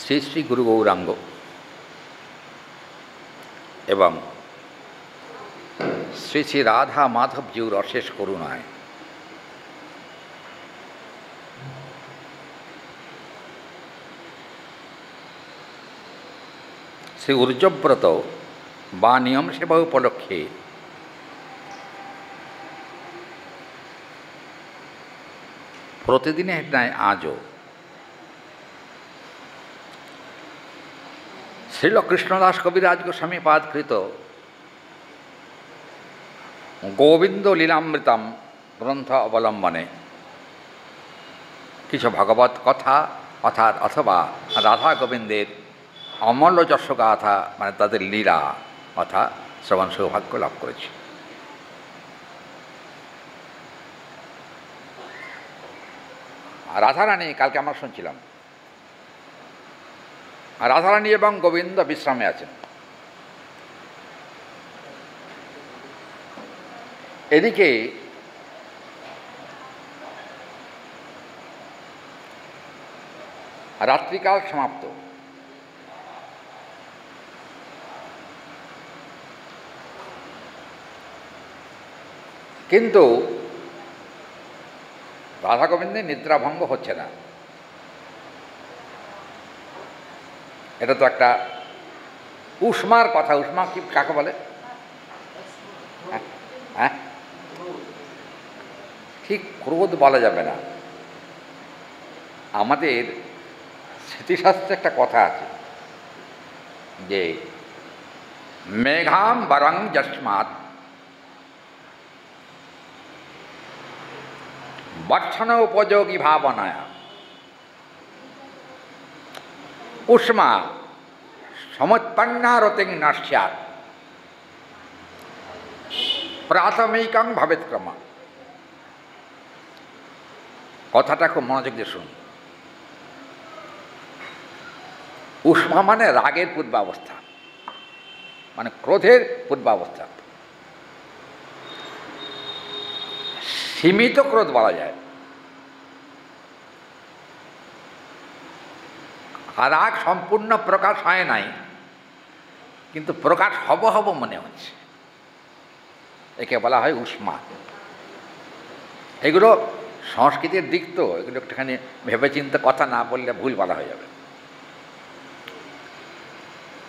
শ্রী শ্রী গুরু গৌরাঙ্গ এবং শ্রী শ্রী রাধা মাধবজিউর অশেষ করুণায় শ্রী ঊর্জব্রত বা নিয়ম সেবা উপলক্ষে প্রতিদিনের ন্যায় আজও শ্রীল কৃষ্ণদাস কবিরাজ গোস্বামী পাদকৃত গোবিন্দ লীলামৃতম গ্রন্থ অবলম্বনে কিছু ভগবত কথা অথবা রাধা গোবিন্দের অমূল্য যশগাথা মানে তাদের লীলা কথা শ্রবণ সৌভাগ্য লাভ করেছি। রাধারানী কালকে আমরা শুনছিলাম, রাধারানী এবং গোবিন্দ বিশ্রামে আছেন। এদিকে রাত্রিকাল সমাপ্ত, কিন্তু রাধা গোবিন্দের নিদ্রাভঙ্গ হচ্ছে না। এটা তো একটা উষ্মার কথা। উষ্মা কি কাকে বলে? হ্যাঁ, ঠিক ক্রোধ বলা যাবে না। আমাদের স্মৃতিশাস্ত্রে একটা কথা আছে যে মেঘাম বরং যস্মাৎ বর্ষণ উপযোগী ভাবনায়া উষ্মা সমুৎপন্নারতিং নস্যাৎ প্রাথমিকং ভবেৎক্রমা। কথাটা খুব মনোযোগ দিয়ে শুনুন। উষ্মা মানে রাগের পূর্বাবস্থা, মানে ক্রোধের পূর্বাবস্থা। সীমিত ক্রোধ বলা যায়, আর রাগ সম্পূর্ণ প্রকাশ হয় নাই, কিন্তু প্রকাশ হব হব মনে হচ্ছে, একে বলা হয় উষ্মা। এগুলো সংস্কৃতির দিক তো, এগুলো একটুখানি ভেবেচিন্তে কথা না বললে ভুল বলা হয়ে যাবে।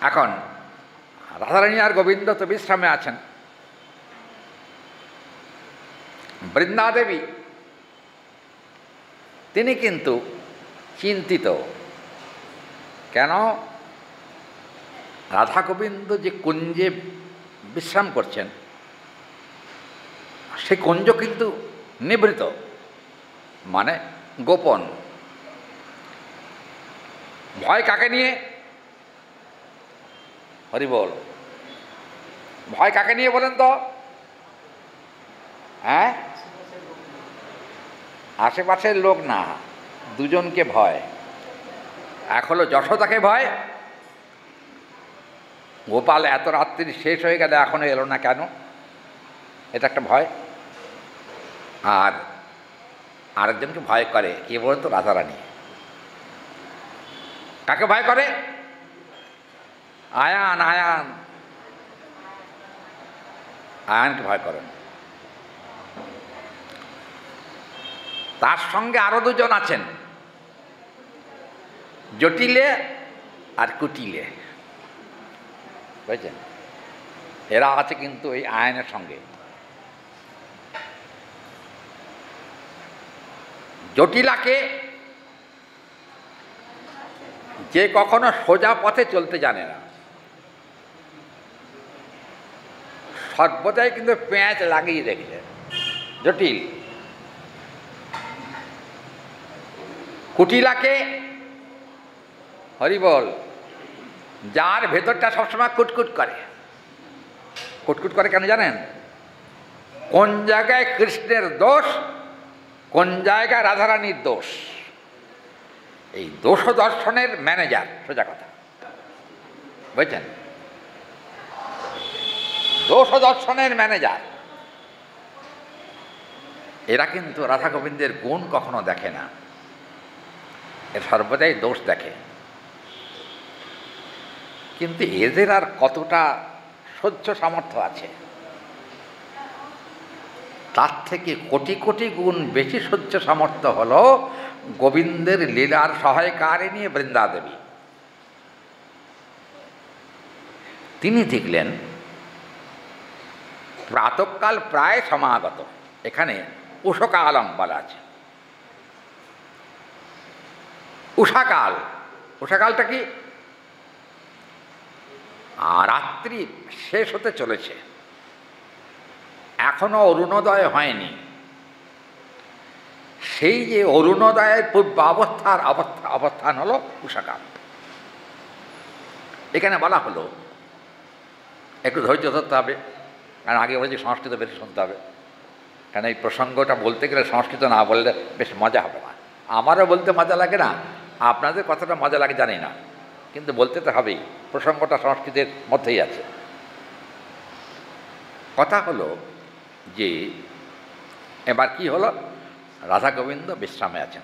এখন রাধারানী আর গোবিন্দ তো বিশ্রামে আছেন। বৃন্দাদেবী তিনি কিন্তু চিন্তিত। কেন? রাধা গোবিন্দ যে কুঞ্জে বিশ্রাম করছেন, সে কুঞ্জ কিন্তু নিভৃত, মানে গোপন। ভয় কাকে নিয়ে? হরি বল। ভয় কাকে নিয়ে বলেন তো? হ্যাঁ, আশেপাশের লোক না, দুজনকে ভয়। এক হলো যশোদাকে ভয়, গোপাল এত রাত্রি শেষ হয়ে গেলে এখনো এলো না কেন, এটা একটা ভয়। আর আরেকজনকে ভয় করে কে বলতো? রাধারানী। কাকে ভয় করে? আয়ান। আয়ানকে ভয় করেন। তার সঙ্গে আরো দুজন আছেন, জটিলে আর কুটিলে, বুঝছেন? এরা আছে কিন্তু এই আয়নের সঙ্গে। জটিলাকে যে কখনো সোজা পথে চলতে জানে না, সর্বদাই কিন্তু পেঁয়াজ লাগিয়ে রেখেছে জটিল। কুটিলাকে হরিবল, যার ভেতরটা সবসময় কুটকুট করে। কুটকুট করে কেন জানেন? কোন জায়গায় কৃষ্ণের দোষ, কোন জায়গায় রাধারানীর দোষ, এই দোষ দর্শনের ম্যানেজার, সোজা কথা, বুঝছেন? দোষ দর্শনের ম্যানেজার। এরা কিন্তু রাধা গোবিন্দের গুণ কখনো দেখে না, এর সর্বদাই দোষ দেখে। কিন্তু এদের আর কতটা সহ্য সামর্থ্য আছে? তার থেকে কোটি কোটি গুণ বেশি সহ্য সামর্থ্য হলো গোবিন্দের লীলার সহায়কারিণী বৃন্দাদেবী। তিনি দেখলেন প্রাতঃকাল প্রায় সমাগত, এখানে উষকালম বলা আছে। উষাকাল, উষাকালটা কি? রাত্রি শেষ হতে চলেছে, এখনো অরুণোদয় হয়নি। সেই যে অরুণোদয়ের পূর্বাবস্থার অবস্থান হলো উষাকাল। এখানে বলা হলো, একটু ধৈর্য ধরতে হবে, কারণ আগে বলেছি সংস্কৃত বেশি শুনতে হবে, কারণ এই প্রসঙ্গটা বলতে গেলে সংস্কৃত না বললে বেশ মজা হবে না। আমারও বলতে মজা লাগে না, আপনাদের কতটা মজা লাগে জানি না, কিন্তু বলতে তো হবেই, প্রসঙ্গটা সংস্কৃতের মধ্যেই আছে। কথা হলো যে এবার কি হলো, রাধা গোবিন্দ বিশ্রামে আছেন।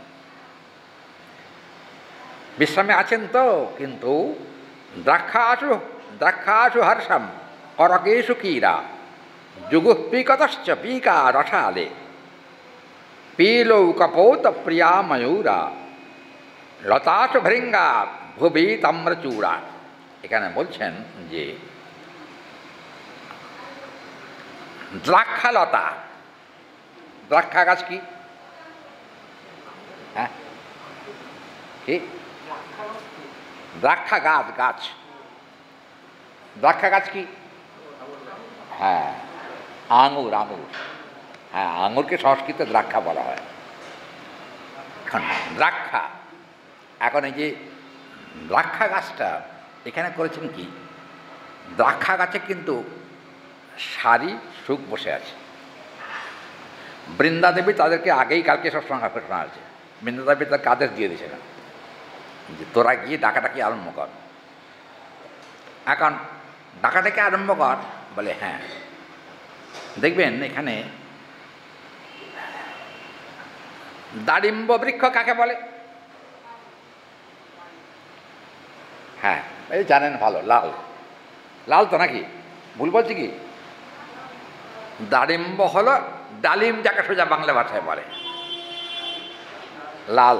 বিশ্রামে আছেন তো, কিন্তু দ্রাক্ষাসু হর্ষম করকেশু কীরা যুগুঃপিকতশ্চ পীকা রসালে পীলৌ কপৌত প্রিয়া ময়ূরা লতাসু ভৃঙ্গা ভুবি তাম্রচূড়া। এখানে বলছেন যে দ্রাক্ষালতা, দ্রাক্ষা গাছ কি? হ্যাঁ, কি? দ্রাক্ষা গাছ, গাছ, দ্রাক্ষা গাছ কি? হ্যাঁ, আঙুর, আঙুর। হ্যাঁ, আঙুরকে সংস্কৃতে দ্রাক্ষা বলা হয়। দ্রাক্ষা, এখন এই যে দ্রাক্ষা গাছটা এখানে করেছেন কি, দ্রাক্ষা গাছে কিন্তু সারি সুখ বসে আছে। বৃন্দাদেবী তাদেরকে আগেই কালকে সব শোনা হয়েছে, বৃন্দাদেবী তাদেরকে আদেশ দিয়ে দিয়েছিলেন যে তোরা গিয়ে ডাকাডাকি আরম্ভ কর। এখন ডাকাডাকি আরম্ভ কর বলে, হ্যাঁ। দেখবেন এখানে দাড়িম্ব বৃক্ষ কাকে বলে? হ্যাঁ, এই জানেন ভালো, লাল, লাল তো নাকি? ভুল বলছি কি? দাড়িম্ব হলো ডালিম, যাকে সোজা বাংলা ভাষায় বলে, লাল।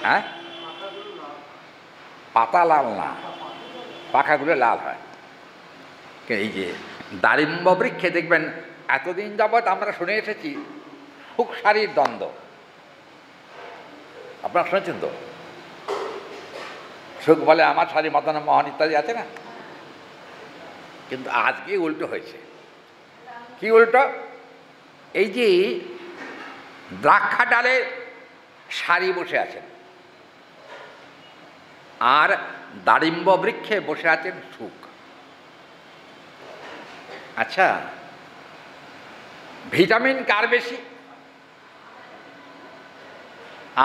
হ্যাঁ, পাতা লাল না, পাখাগুলো লাল হয়। এই যে দাড়িম্ব বৃক্ষে দেখবেন এতদিন যাবৎ আমরা শুনে এসেছি সুখ সারির দ্বন্দ্ব, আপনারা শুনেছেন তো? সুখ বলে আমার সারি মদন মোহন ইত্যাদি আছে না, কিন্তু আজকে উল্টো হয়েছে। কি উল্টো? এই যে দ্রাক্ষা ডালে সারি বসে আছেন, আর দাড়িম্ব বৃক্ষে বসে আছেন সুখ। আচ্ছা, ভিটামিন কার বেশি?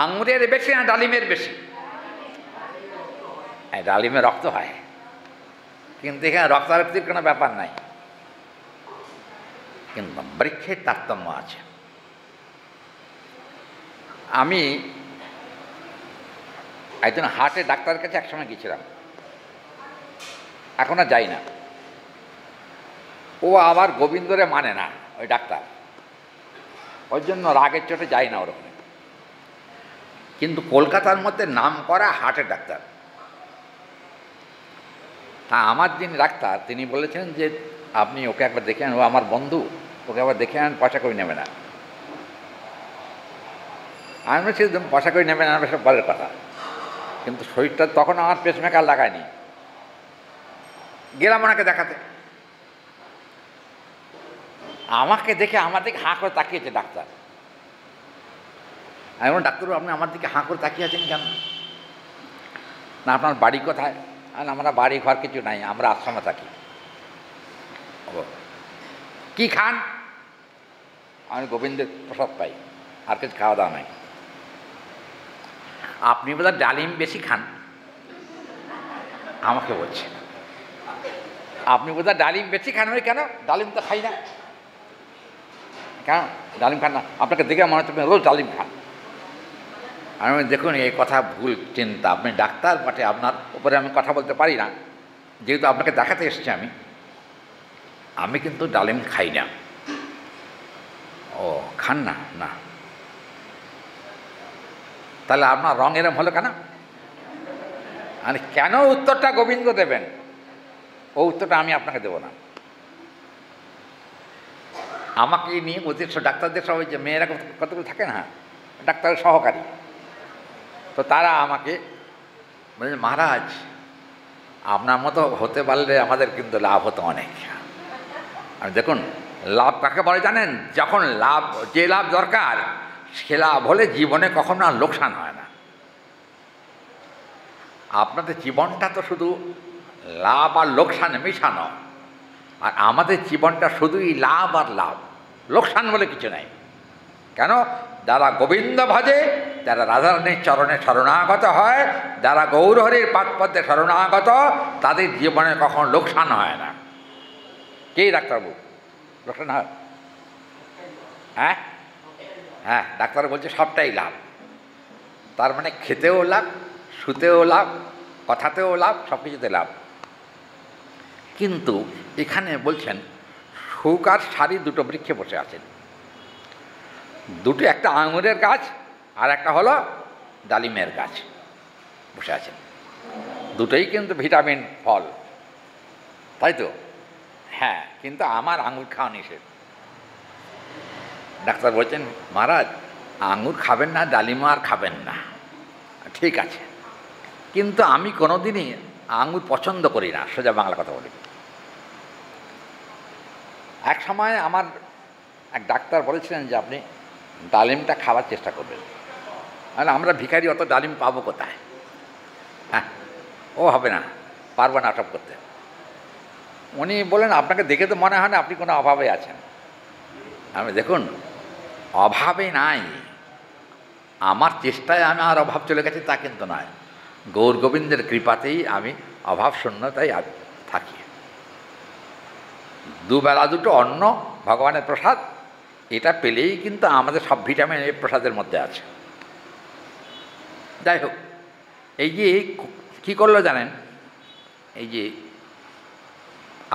আঙুরের বেশি না ডালিমের বেশি? ডালিমে রক্ত হয়, কিন্তু এখানে রক্তারক্তির কোনো ব্যাপার নাই, কিন্তু বৃক্ষের তারতম্য আছে। আমি একজন হার্টের ডাক্তারের কাছে একসময় গিয়েছিলাম, এখন আর যাই না। ও আবার গোবিন্দরে মানে না ওই ডাক্তার, ওই জন্য রাগের চোটে যাই না ওরকম। কিন্তু কলকাতার মধ্যে নাম করা হার্টের ডাক্তার। তা আমার যিনি ডাক্তার তিনি বলেছেন যে আপনি ওকে একবার দেখে আন, ও আমার বন্ধু, ওকে একবার দেখে আন, পয়সা করে নেবে না। আমি বলছি পয়সা করে নেবে না, সব বলের কথা, কিন্তু শরীরটা তখন আমার পেসমেকার লাগায়নি। গেলাম ওনাকে দেখাতে, আমাকে দেখে আমার দিকে হাঁ করে তাকিয়েছে ডাক্তার। আমি বললাম ডাক্তারবাবু আপনি আমার দিকে হাঁ করে তাকিয়ে আছেন কেন? না আপনার বাড়ি কোথায়? আর আমরা বাড়ি ঘর কিছু নাই, আমরা আশ্রমে থাকি। কি খান? আমি গোবিন্দের প্রসাদ পাই, আর কিছু খাওয়া দাওয়া নাই। আপনি বোধহয় ডালিম বেশি খান, আমাকে বলছে আপনি বোধহয় ডালিম বেশি খান। ওই কেন? ডালিম তো খাই না। কেন ডালিম খান না? আপনাকে দেখে মনে হচ্ছে রোজ ডালিম খান। আমি বলি, দেখুন এই কথা ভুল চিন্তা, আপনি ডাক্তার বটে, আপনার উপরে আমি কথা বলতে পারি না, যেহেতু আপনাকে দেখাতে এসেছি আমি কিন্তু ডালিম খাই না। ও খান না? না। তাহলে আপনার রং এরম হলো কেন? মানে কেন উত্তরটা গোবিন্দ দেবেন, ও উত্তরটা আমি আপনাকে দেবো না। আমাকে নিয়ে অতিরিক্ত ডাক্তারদের সবাই যে মেয়েরা কতগুলো থাকে না, ডাক্তারের সহকারী, তো তারা আমাকে বলে, মহারাজ আপনার মতো হতে পারলে আমাদের কিন্তু লাভ হতো অনেক। আর দেখুন লাভ কাকে বলে জানেন? যখন লাভ, যে লাভ দরকার সে লাভ হলে জীবনে কখনো আর লোকসান হয় না। আপনাদের জীবনটা তো শুধু লাভ আর লোকসানে মেশানো, আর আমাদের জীবনটা শুধুই লাভ আর লাভ, লোকসান বলে কিছু নাই। কেন? যারা গোবিন্দ ভজে, যারা রাধারানীর চরণে শরণাগত হয়, যারা গৌরহরির পাদপদ্মে শরণাগত, তাদের জীবনে কখনো লোকসান হয় না। কেই ডাক্তারবাবু, লোকসান হয়? হ্যাঁ হ্যাঁ, ডাক্তার বলছে সবটাই লাভ। তার মানে খেতেও লাভ, শুতেও লাভ, কথাতেও লাভ, সব কিছুতে লাভ। কিন্তু এখানে বলছেন শুক আর সারি দুটো বৃক্ষে বসে আছেন, দুটো, একটা আঙুরের গাছ আর একটা হলো ডালিমের গাছ বসে আছেন। দুটোই কিন্তু ভিটামিন ফল, তাই তো? হ্যাঁ, কিন্তু আমার আঙুর খাওয়া নিষেধ। ডাক্তার বলছেন, মহারাজ আঙুর খাবেন না, ডালিম আর খাবেন না, ঠিক আছে, কিন্তু আমি কোনোদিনই আঙুর পছন্দ করি না, সোজা বাংলা কথা বলি। এক সময় আমার এক ডাক্তার বলেছিলেন যে আপনি ডালিমটা খাওয়ার চেষ্টা করবেন। মানে আমরা ভিখারি, অত ডালিম পাবো কোথায়? হ্যাঁ, ও হবে না, পারবো না সব করতে। উনি বলেন, আপনাকে দেখে তো মনে হয় না আপনি কোনো অভাবে আছেন। আমি, দেখুন অভাবে নাই, আমার চেষ্টায় আমি আর অভাব চলে গেছে তা কিন্তু নয়, গৌর গোবিন্দের কৃপাতেই আমি অভাব শূন্যতাই থাকি। দুবেলা দুটো অন্ন ভগবানের প্রসাদ, এটা পেলেই কিন্তু আমাদের সব ভিটামিন এই প্রসাদের মধ্যে আছে। যাই হোক, এই যে কী করলো জানেন? এই যে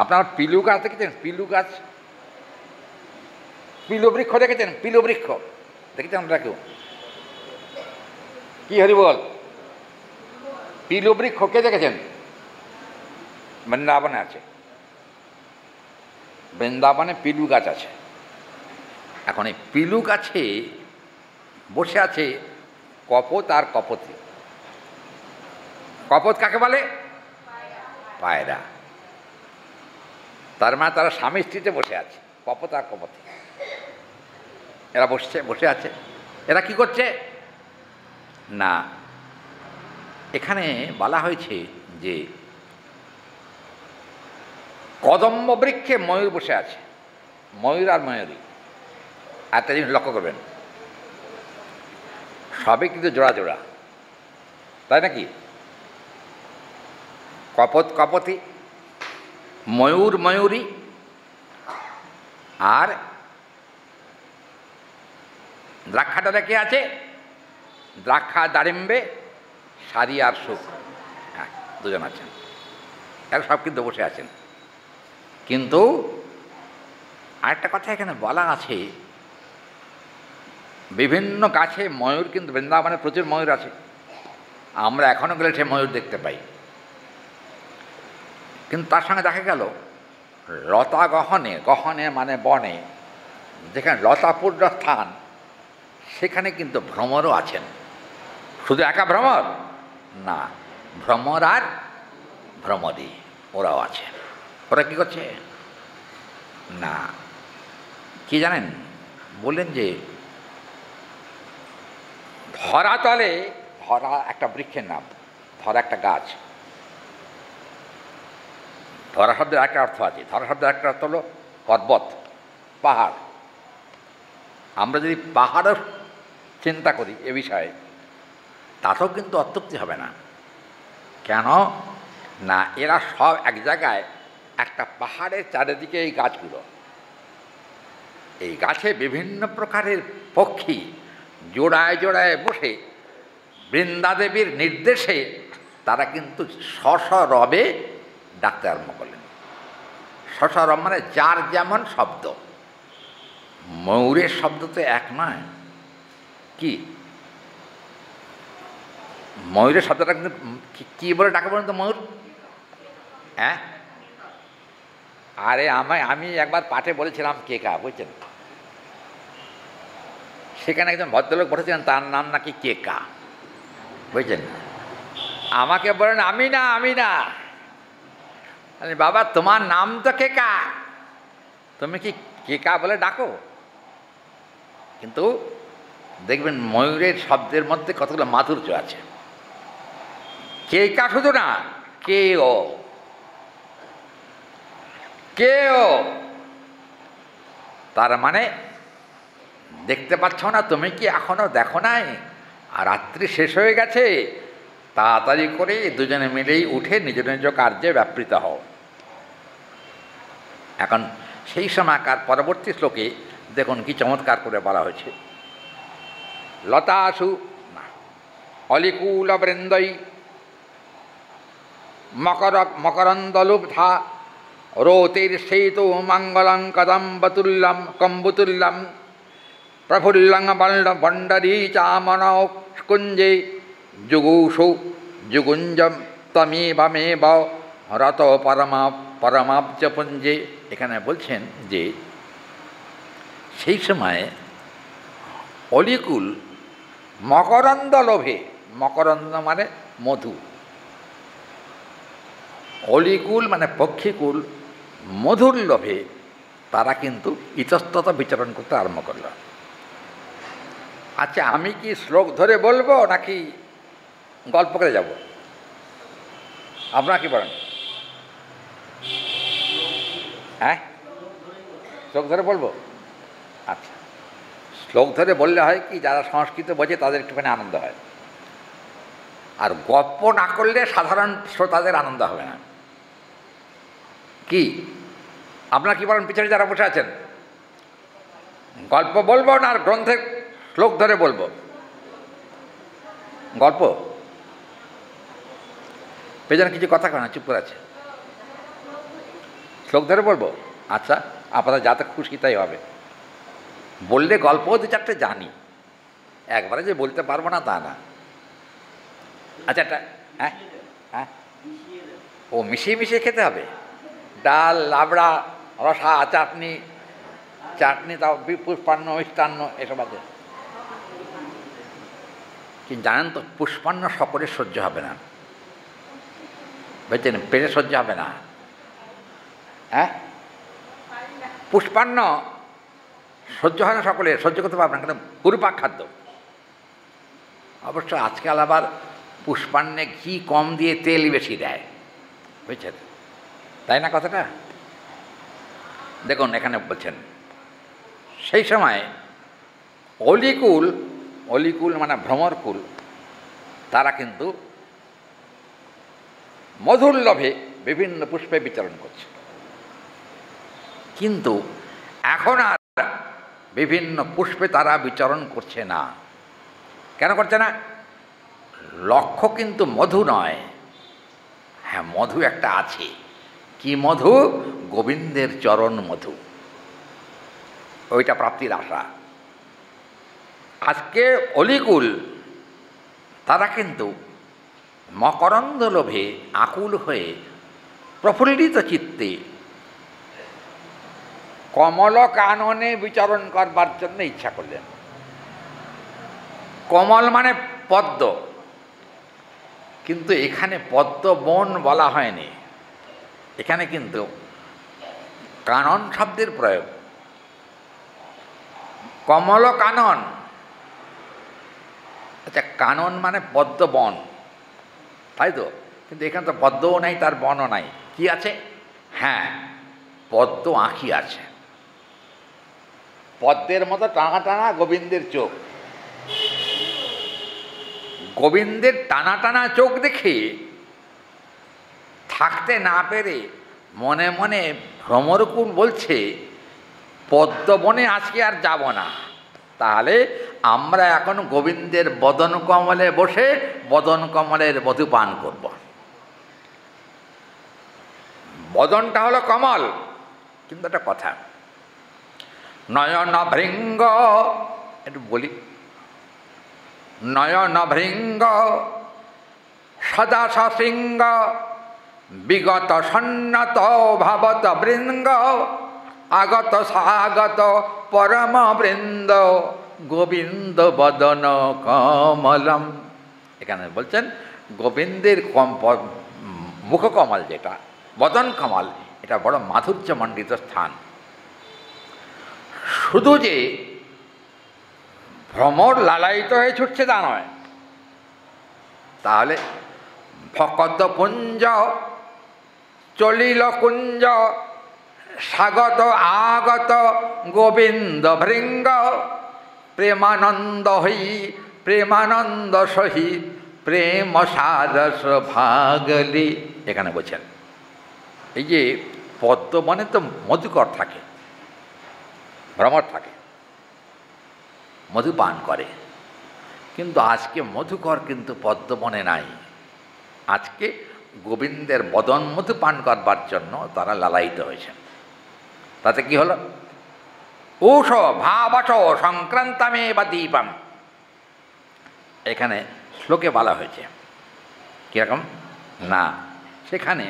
আপনার পিলু গাছ দেখেছেন? পিলু গাছ, পিলু বৃক্ষ দেখেছেন? পিলু বৃক্ষ দেখেছেন আপনারা কেউ? কি হরি বল? পিলু বৃক্ষ কে দেখেছেন? বৃন্দাবনে আছে, বৃন্দাবনে পিলু গাছ আছে। এখন এই পিলু গাছে বসে আছে কপোত আর কপোতী। কপোত কাকে বলে? পায়রা। তার মানে তারা স্বামী স্ত্রীতে বসে আছে, কপোত আর কপোতী। এরা বসে আছে। এরা কি করছে না, এখানে বলা হয়েছে যে কদম্ব বৃক্ষে ময়ূর বসে আছে, ময়ূর আর ময়ূরী। একটা জিনিস লক্ষ্য করবেন, সবই কিন্তু জোড়া জোড়া, তাই নাকি? কপোত কপোতী, ময়ূর ময়ূরী, আর দ্রাক্ষাটা কে আছে? দ্রাক্ষা দারিম্বে, সারি আর সুখ, হ্যাঁ দুজন আছেন। এরা সব কিন্তু বসে আছেন। কিন্তু আরেকটা কথা এখানে বলা আছে, বিভিন্ন গাছে ময়ূর, কিন্তু বৃন্দাবনে প্রচুর ময়ূর আছে, আমরা এখনও গেলে সে ময়ূর দেখতে পাই। কিন্তু তার সঙ্গে দেখা গেল লতা গহনে, গহনে মানে বনে, যেখানে লতাপূর্ণ স্থান, সেখানে কিন্তু ভ্রমরও আছেন। শুধু একা ভ্রমর না, ভ্রমর আর ভ্রমরী ওরাও আছে। ওরা কী করছে না, কি জানেন? বললেন যে ধরাতলে, ধরা একটা বৃক্ষের নাম, ধরা একটা গাছ। ধরা শব্দের একটা অর্থ আছে, ধরা শব্দের একটা অর্থ হলো পর্বত, পাহাড়। আমরা যদি পাহাড়ও চিন্তা করি এ বিষয়ে, তাতেও কিন্তু অত্যুক্তি হবে না। কেন না, এরা সব এক জায়গায়, একটা পাহাড়ের চারিদিকে এই গাছগুলো, এই গাছে বিভিন্ন প্রকারের পক্ষী জোড়ায় জোড়ায় বসে বৃন্দাদেবীর নির্দেশে তারা কিন্তু সসরবে ডাকতে আরম্ভ করলেন। সসরব মানে যার যেমন শব্দ। ময়ূরের শব্দ তো এক নয়। কি ময়ূরের শব্দটা কিন্তু কী বলে ডাকে বলুন তো ময়ূর? হ্যাঁ, আরে আমি একবার পাঠে বলেছিলাম কেকা, বুঝছেন? সেখানে একজন ভদ্রলোক বসেছিলেন, তার নাম নাকি কেকা, বুঝছেন? আমাকে বলেন আমি না। বাবা তোমার নাম তো কেকা, তুমি কি কেকা বলে ডাকো? কিন্তু দেখবেন ময়ূরের শব্দের মধ্যে কতগুলো মাধুর্য আছে। কেকা শুধু না, কেও তার মানে দেখতে পাচ্ছ না তুমি কি এখনো দেখো নাই? আর রাত্রি শেষ হয়ে গেছে, তাড়াতাড়ি করে দুজনে মিলেই উঠে নিজ নিজ কার্যে ব্যাপৃত হও। এখন সেই সময়কার পরবর্তী শ্লোকে দেখুন কি চমৎকার করে বলা হয়েছে। লতাসু অলিকুল বৃন্দই মকরন্দলুব্ধা রোতির সেতু মঙ্গলং কদম্বতুল্যম কম্বুতুল্যম প্রফুল্লং বণ্ডরী চামন কুঞ্জে যুগুষু যুগুঞ্জম তমেবমেব রত পরমাব্জ পুঞ্জে। এখানে বলছেন যে সেই সময়ে অলিকুল মকরন্দ লোভে, মকরন্দ মানে মধু, অলিকুল মানে পক্ষীকুল, মধুর লোভে তারা কিন্তু ইতস্তত বিচরণ করতে আরম্ভ করল। আচ্ছা, আমি কি শ্লোক ধরে বলবো নাকি গল্প করে যাব? আপনারা কি বলেন? হ্যাঁ, শ্লোক ধরে বলবো? আচ্ছা, শ্লোক ধরে বললে হয় কি, যারা সংস্কৃত বোঝে তাদের একটুখানি আনন্দ হয়, আর গল্প না করলে সাধারণ শ্রোতাদের আনন্দ হবে না। কি আপনারা কি বলেন? পিছনে যারা বসে আছেন, গল্প বলবো না আর গ্রন্থের শ্লোক ধরে বলবো? গল্প। পেছনে কিছু কথা কেন চুপ করে আছে? শ্লোক ধরে বলবো? আচ্ছা, আপনারা যাতে খুশি তাই হবে। বললে গল্পও দু চারটে জানি, একবারে যে বলতে পারবো না তা না। আচ্ছা, একটা হ্যাঁ হ্যাঁ ও মিশিয়ে মিশিয়ে খেতে হবে। ডাল, লাবড়া, রসা, চাটনি, তাও পুষ্পান্ন, মিষ্টান্ন এসব আছে। কি জানেন তো, পুষ্পান্ন সকলের সহ্য হবে না, বুঝছেন? পেটে সহ্য হবে না। হ্যাঁ, পুষ্পান্ন সহ্য হয় না সকলের, সহ্য করতে পারবে না, কেন? গুরুপাক খাদ্য। অবশ্য আজকাল আবার পুষ্পান্নে ঘি কম দিয়ে তেল বেশি দেয়, বুঝছেন? তাই না কথাটা? দেখুন এখানে বলছেন সেই সময় অলিকুল মানে ভ্রমরকুল, তারা কিন্তু মধুর লোভে বিভিন্ন পুষ্পে বিচরণ করছে। কিন্তু এখন আর বিভিন্ন পুষ্পে তারা বিচরণ করছে না। কেন করছে না? লক্ষ্য কিন্তু মধু নয়। হ্যাঁ, মধু একটা আছে। কি মধু? গোবিন্দের চরণ মধু, ওইটা প্রাপ্তির আশা। আজকে অলিকুল তারা কিন্তু মকরন্দ লোভে আকুল হয়ে প্রফুল্লিত চিত্তে কমল কাননে বিচরণ করবার জন্য ইচ্ছা করলেন। কমল মানে পদ্ম, কিন্তু এখানে পদ্ম বন বলা হয়নি, এখানে কিন্তু কানন শব্দের প্রয়োগ। কমল কানন। আচ্ছা, কানন মানে পদ্ম বন, তাই তো? কিন্তু এখানে তো পদ্মও নাই, তার বনও নাই। কি আছে? হ্যাঁ, পদ্ম আঁখি আছে। পদ্মের মতো টানা টানা গোবিন্দের চোখ। গোবিন্দের টানা টানা চোখ দেখে থাকতে না পেরে মনে মনে ভ্রমরকুল বলছে, পদ্মবনে আজকে আর যাব না, তাহলে আমরা এখন গোবিন্দের বদন কমলে বসে বদন কমলের মধু পান করব। বদনটা হলো কমল, কিন্তু একটা কথা, নয়ন ভৃঙ্গ, একটু বলি, নয়ন ভৃঙ্গ সদা সশৃঙ্গ বিগত সন্নত ভাবত বৃঙ্গ আগত স্বাগত পরম বৃন্দ গোবিন্দ বদন কমলম। এখানে বলছেন গোবিন্দের মুখকমল যেটা বদন কমল, এটা বড় মাধুর্যমণ্ডিত স্থান। শুধু যে ভ্রমর লালায়িত হয়ে ছুটছে তা নয়, তাহলে ভকত পুঞ্জ চলিল কুঞ্জ স্বাগত আগত গোবিন্দ ভৃঙ্গ প্রেমানন্দ হই প্রেমানন্দ সহি প্রেম সারস ভাগলি। এখানে বলছেন এই যে পদ্মবনে তো মধুকর থাকে, ভ্রমর থাকে, মধু পান করে, কিন্তু আজকে মধুকর কিন্তু পদ্মবনে নাই। আজকে গোবিন্দের বদন মধু পান করবার জন্য তারা লালায়িত হয়েছেন। তাতে কি হলো? উষ ভাবস সংক্রান্তমে বা দীপম, এখানে শ্লোকে বলা হয়েছে কিরকম না, সেখানে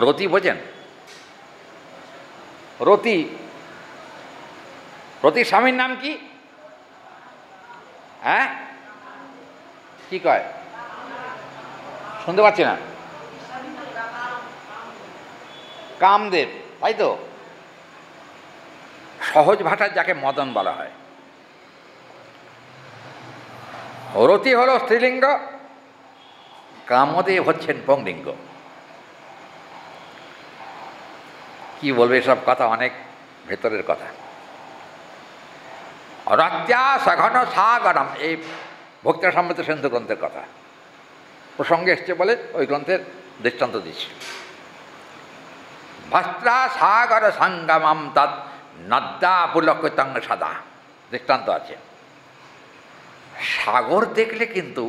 রতি বোঝেন, রতি, রতির স্বামীর নাম কি? হ্যাঁ, কি কয় শুনতে পাচ্ছি না? কামদেব, তাই তো? সহজ ভাষায় যাকে মদন বলা হয়। রতি হল স্ত্রীলিঙ্গ, কামদেব হচ্ছেন পুংলিঙ্গ। কি বলবে এসব কথা, অনেক ভেতরের কথা। রত্যা সঘন সাগরম, এই ভক্তি সম্মত সিন্ধু গ্রন্থের কথা প্রসঙ্গে এসছে বলে ওই গ্রন্থের দৃষ্টান্ত দিচ্ছে। ভস্ত্রা সাগর সঙ্গমম তৎ নদ্যা পুলকতং সদা, দৃষ্টান্ত আছে। সাগর দেখলে কিন্তু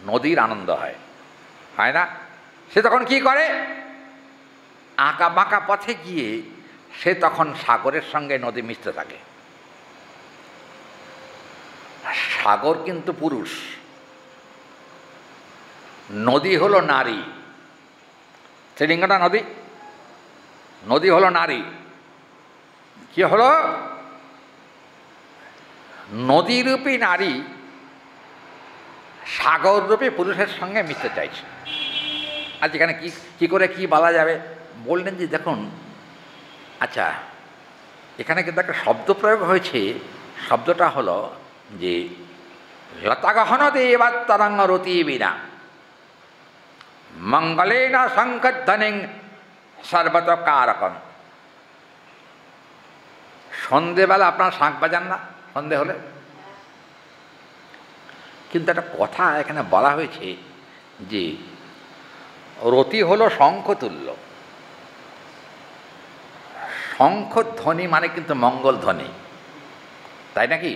নদীর আনন্দ হয়, হয় না? সে তখন কি করে? আঁকা বাঁকা পথে গিয়ে সে তখন সাগরের সঙ্গে নদী মিশতে থাকে। সাগর কিন্তু পুরুষ, নদী হলো নারী। স্ত্রীলিঙ্গটা নদী, নদী হলো নারী। কি হলো? নদীরূপী নারী সাগররূপী পুরুষের সঙ্গে মিশতে চাইছে। আজ এখানে কি করে কি বলা যাবে? বললেন যে দেখুন, আচ্ছা এখানে কিন্তু একটা শব্দ প্রয়োগ হয়েছে, শব্দটা হলো যে লতাগহন দেবাত্তরঙ্গ রতি বিনা মঙ্গলেন সংকদ্ধনিং সর্বত কারকম। সন্ধেবেলা আপনার শাঁখ বাজান না সন্ধে হলে? কিন্তু একটা কথা এখানে বলা হয়েছে যে রতি হলো শঙ্খতুল্য। শঙ্খধ্বনি মানে কিন্তু মঙ্গল ধ্বনি, তাই নাকি?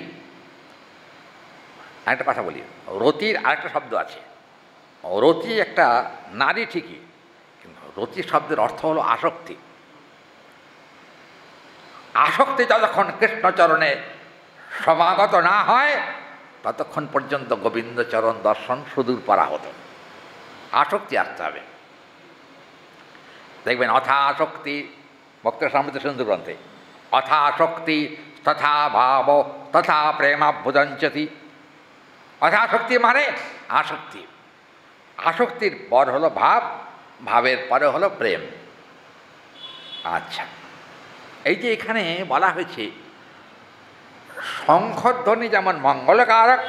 আরেকটা কথা বলি, রতির আরেকটা শব্দ আছে। রতি একটা নারী ঠিকই, কিন্তু রতি শব্দের অর্থ হলো আসক্তি। আসক্তি যতক্ষণ কৃষ্ণচরণে সমাগত না হয় ততক্ষণ পর্যন্ত গোবিন্দচরণ দর্শন সুদূর পারা হতো। আসক্তি আসতে হবে। দেখবেন অথা আসক্তি, ভক্ত সমৃদ্ধ সিন্ধু গ্রন্থে, অথা আসক্তি তথা ভাব তথা প্রেমাভ্যুদঞ্চতি। অথাসক্তি মানে আসক্তি, আসক্তির পর হলো ভাব, ভাবের পরে হলো প্রেম। আচ্ছা, এই যে এখানে বলা হয়েছে শঙ্খধ্বনি যেমন মঙ্গলকারক,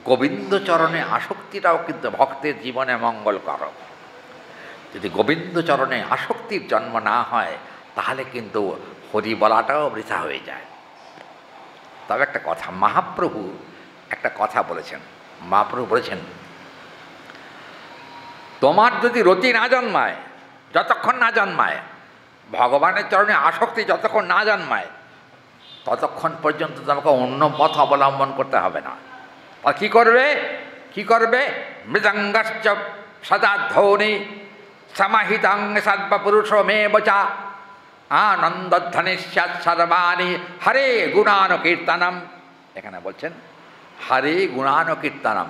গোবিন্দচরণে আসক্তিটাও কিন্তু ভক্তের জীবনে মঙ্গলকারক। যদি গোবিন্দচরণে আসক্তির জন্ম না হয় তাহলে কিন্তু হরি বলাটাও বৃথা হয়ে যায়। তবে একটা কথা, মহাপ্রভু একটা কথা বলেছেন। মহাপ্রভু বলেছেন, তোমার যদি রতি না জন্মায়, যতক্ষণ না জন্মায় ভগবানের চরণে আসক্তি যতক্ষণ না জন্মায় ততক্ষণ পর্যন্ত তোমাকে অন্য পথ অবলম্বন করতে হবে না। আর কী করবে? কী করবে? মৃদঙ্গশ্চ সদা ধ্বনি সমাহিতাং সর্বপুরুষমেব চ আনন্দধ্বনিষ্যাৎ সর্বাণি হরে গুণানুকীর্তনম। এখানে বলছেন হরে গুণানুকীর্তনম।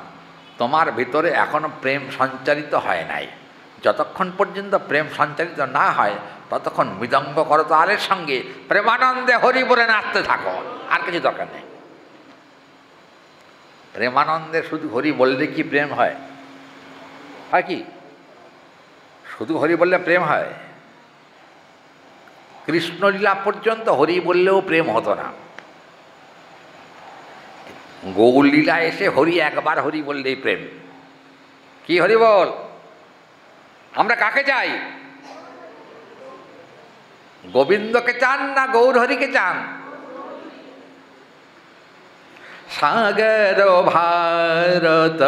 তোমার ভিতরে এখনও প্রেম সঞ্চারিত হয় নাই। যতক্ষণ পর্যন্ত প্রেম সঞ্চারিত না হয় ততক্ষণ মৃদঙ্গ করতালের সঙ্গে প্রেমানন্দে হরি বলে নাচতে থাকো, আর কিছু দরকার নেই। প্রেমানন্দে শুধু হরি বললে কি প্রেম হয়? হয় কি? শুধু হরি বললে প্রেম হয়? কৃষ্ণলীলা পর্যন্ত হরি বললেও প্রেম হতো না। গৌরলীলা এসে হরি একবার হরি বললেই প্রেম। কি হরি বল? আমরা কাকে চাই? গোবিন্দকে চান না গৌর হরিকে চান? সাগর ভারত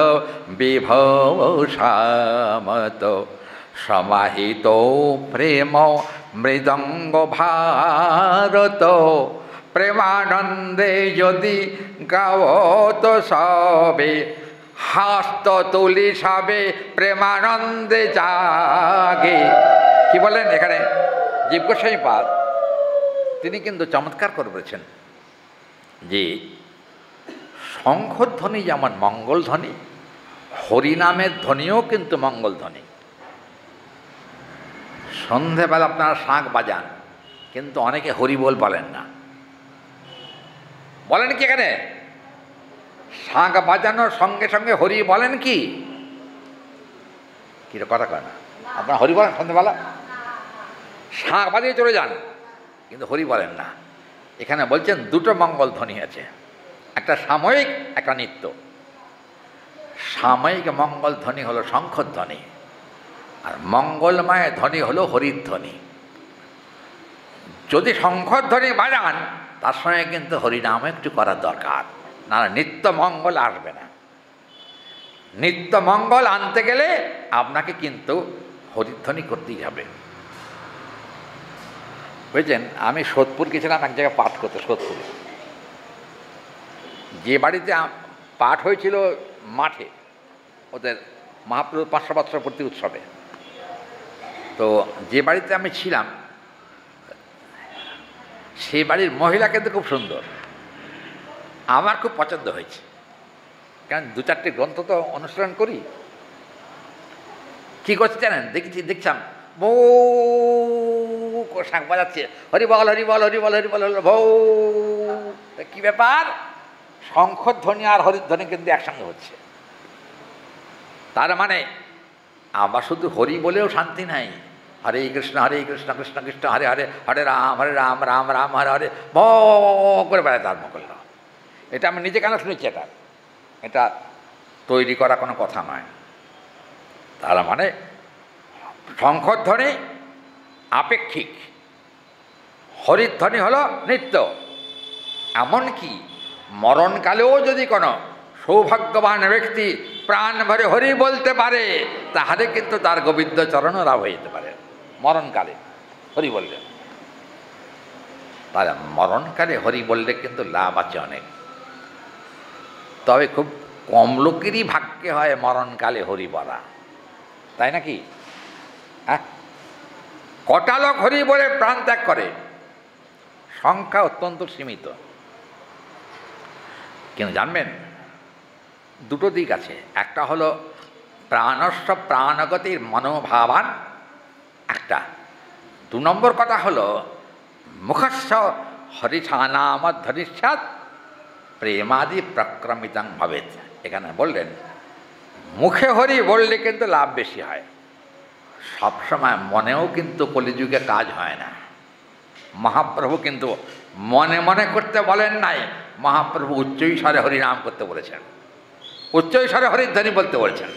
বিভব সামত সমাহিত প্রেম মৃদঙ্গ ভারত প্রেমানন্দে যদি গাওত সবে হাস্ত তুলি সবে প্রেমানন্দে জাগে। কি বলেন এখানে জীব গোস্বামী পাদ তিনি কিন্তু চমৎকার করে বলেছেন যে শঙ্খধ্বনি যেমন মঙ্গলধ্বনি, হরিনামের ধ্বনিও কিন্তু মঙ্গলধ্বনি। সন্ধেবেলা আপনারা শাঁখ বাজান, কিন্তু অনেকে হরিবোল বলেন না। বলেন কি? এখানে শাঁখ বাজানোর সঙ্গে সঙ্গে হরি বলেন কি? কিরকম কথা কয় না? আপনারা হরি বলেন সন্ধেবেলা? শাঁখ বাজিয়ে চলে যান, কিন্তু হরি বলেন না। এখানে বলছেন দুটো মঙ্গল ধ্বনি আছে, একটা সাময়িক, একটা নিত্য। সাময়িক মঙ্গল ধ্বনি হলো শঙ্খধ্বনি, আর মঙ্গলময় ধ্বনি হলো হরিধ্বনি। যদি শঙ্খধ্বনি বাজান তার সঙ্গে কিন্তু হরিনাম একটু করার দরকার, না নিত্য মঙ্গল আসবে না। নিত্য মঙ্গল আনতে গেলে আপনাকে কিন্তু হরিধ্বনি করতেই হবে। বুঝছেন? আমি সোদপুর গেছিলাম এক জায়গায় পাঠ করতে। সোদপুরে যে বাড়িতে পাঠ হয়েছিল মাঠে, ওদের মহাপ্রভু 500 বৎসর পূর্তি উৎসবে, তো যে বাড়িতে আমি ছিলাম সেই বাড়ির মহিলা কিন্তু খুব সুন্দর, আমার খুব পছন্দ হয়েছে। কারণ 2-4টে গ্রন্থ তো অনুসরণ করি। কী করছে জানেন? দেখছিলাম বউ শাঁখ বাজাচ্ছে, হরি বল হরি বল হরি বল হরি বল হরি বউ। কী ব্যাপার? শঙ্খধ্বনি আর হরিধ্বনি কিন্তু একসঙ্গে হচ্ছে। তার মানে আবার শুধু হরি বলেও শান্তি নাই। হরে কৃষ্ণ কৃষ্ণ কৃষ্ণ হরে হরে, হরে রাম রাম রাম হরে হরে ভ করে বেড়াতে আরম্ভ করল। এটা আমি নিজে কেন শুনেছি? এটা তৈরি করা কোনো কথা নয়। তার মানে শঙ্খধ্বনি আপেক্ষিক, হরিধ্বনি হলো নিত্য। এমনকি মরণকালেও যদি কোনো সৌভাগ্যবান ব্যক্তি প্রাণ ভরে হরি বলতে পারে, তাহলে কিন্তু তার গোবিন্দ চরণও লাভ হয়ে যেতে পারে মরণকালে হরি বললে। তাহলে মরণকালে হরি বললে কিন্তু লাভ আছে অনেক। তবে খুব কম লোকেরই ভাগ্যে হয় মরণকালে হরি বলা, তাই নাকি? হ্যাঁ, কটা লোক হরি বলে প্রাণ ত্যাগ করে? সংখ্যা অত্যন্ত সীমিত। কিন্তু জানবেন দুটো দিক আছে। একটা হলো প্রাণস্ব প্রাণগতির মনোভাবান একটা। 2 নম্বর কথা হলো মুখস্ব হরিছানামধ্বনিষ্যাৎ প্রেমাদি প্রক্রমিতাং ভবেৎ। এখানে বললেন মুখে হরি বললে কিন্তু লাভ বেশি হয়। সবসময় মনেও কিন্তু কলিযুগে কাজ হয় না। মহাপ্রভু কিন্তু মনে মনে করতে বলেন নাই, মহাপ্রভু উচ্চৈস্বরে হরিনাম করতে বলেছেন, উচ্চৈস্বরে হরিধ্বনি বলতে বলেছেন।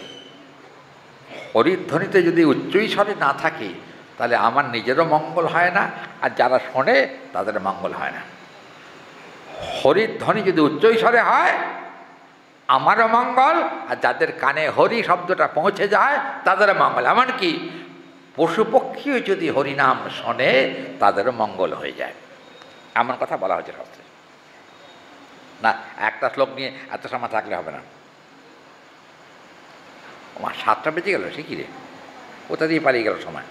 হরিধ্বনিতে যদি উচ্চৈস্বরে না থাকে তাহলে আমার নিজেরও মঙ্গল হয় না, আর যারা শোনে তাদের মঙ্গল হয় না। হরিধ্বনি যদি উচ্চৈস্বরে হয় আমারও মঙ্গল, আর যাদের কানে হরি শব্দটা পৌঁছে যায় তাদের মঙ্গল। এমনকি পশুপক্ষীও যদি হরিনাম শোনে তাদেরও মঙ্গল হয়ে যায়, এমন কথা বলা হয়েছে শাস্ত্রে। না, একটা শ্লোক নিয়ে এত সময় থাকলে হবে না। আমার 7টা বেজে গেল, সে কি রে, কোথা দিয়ে পালিয়ে গেল সময়।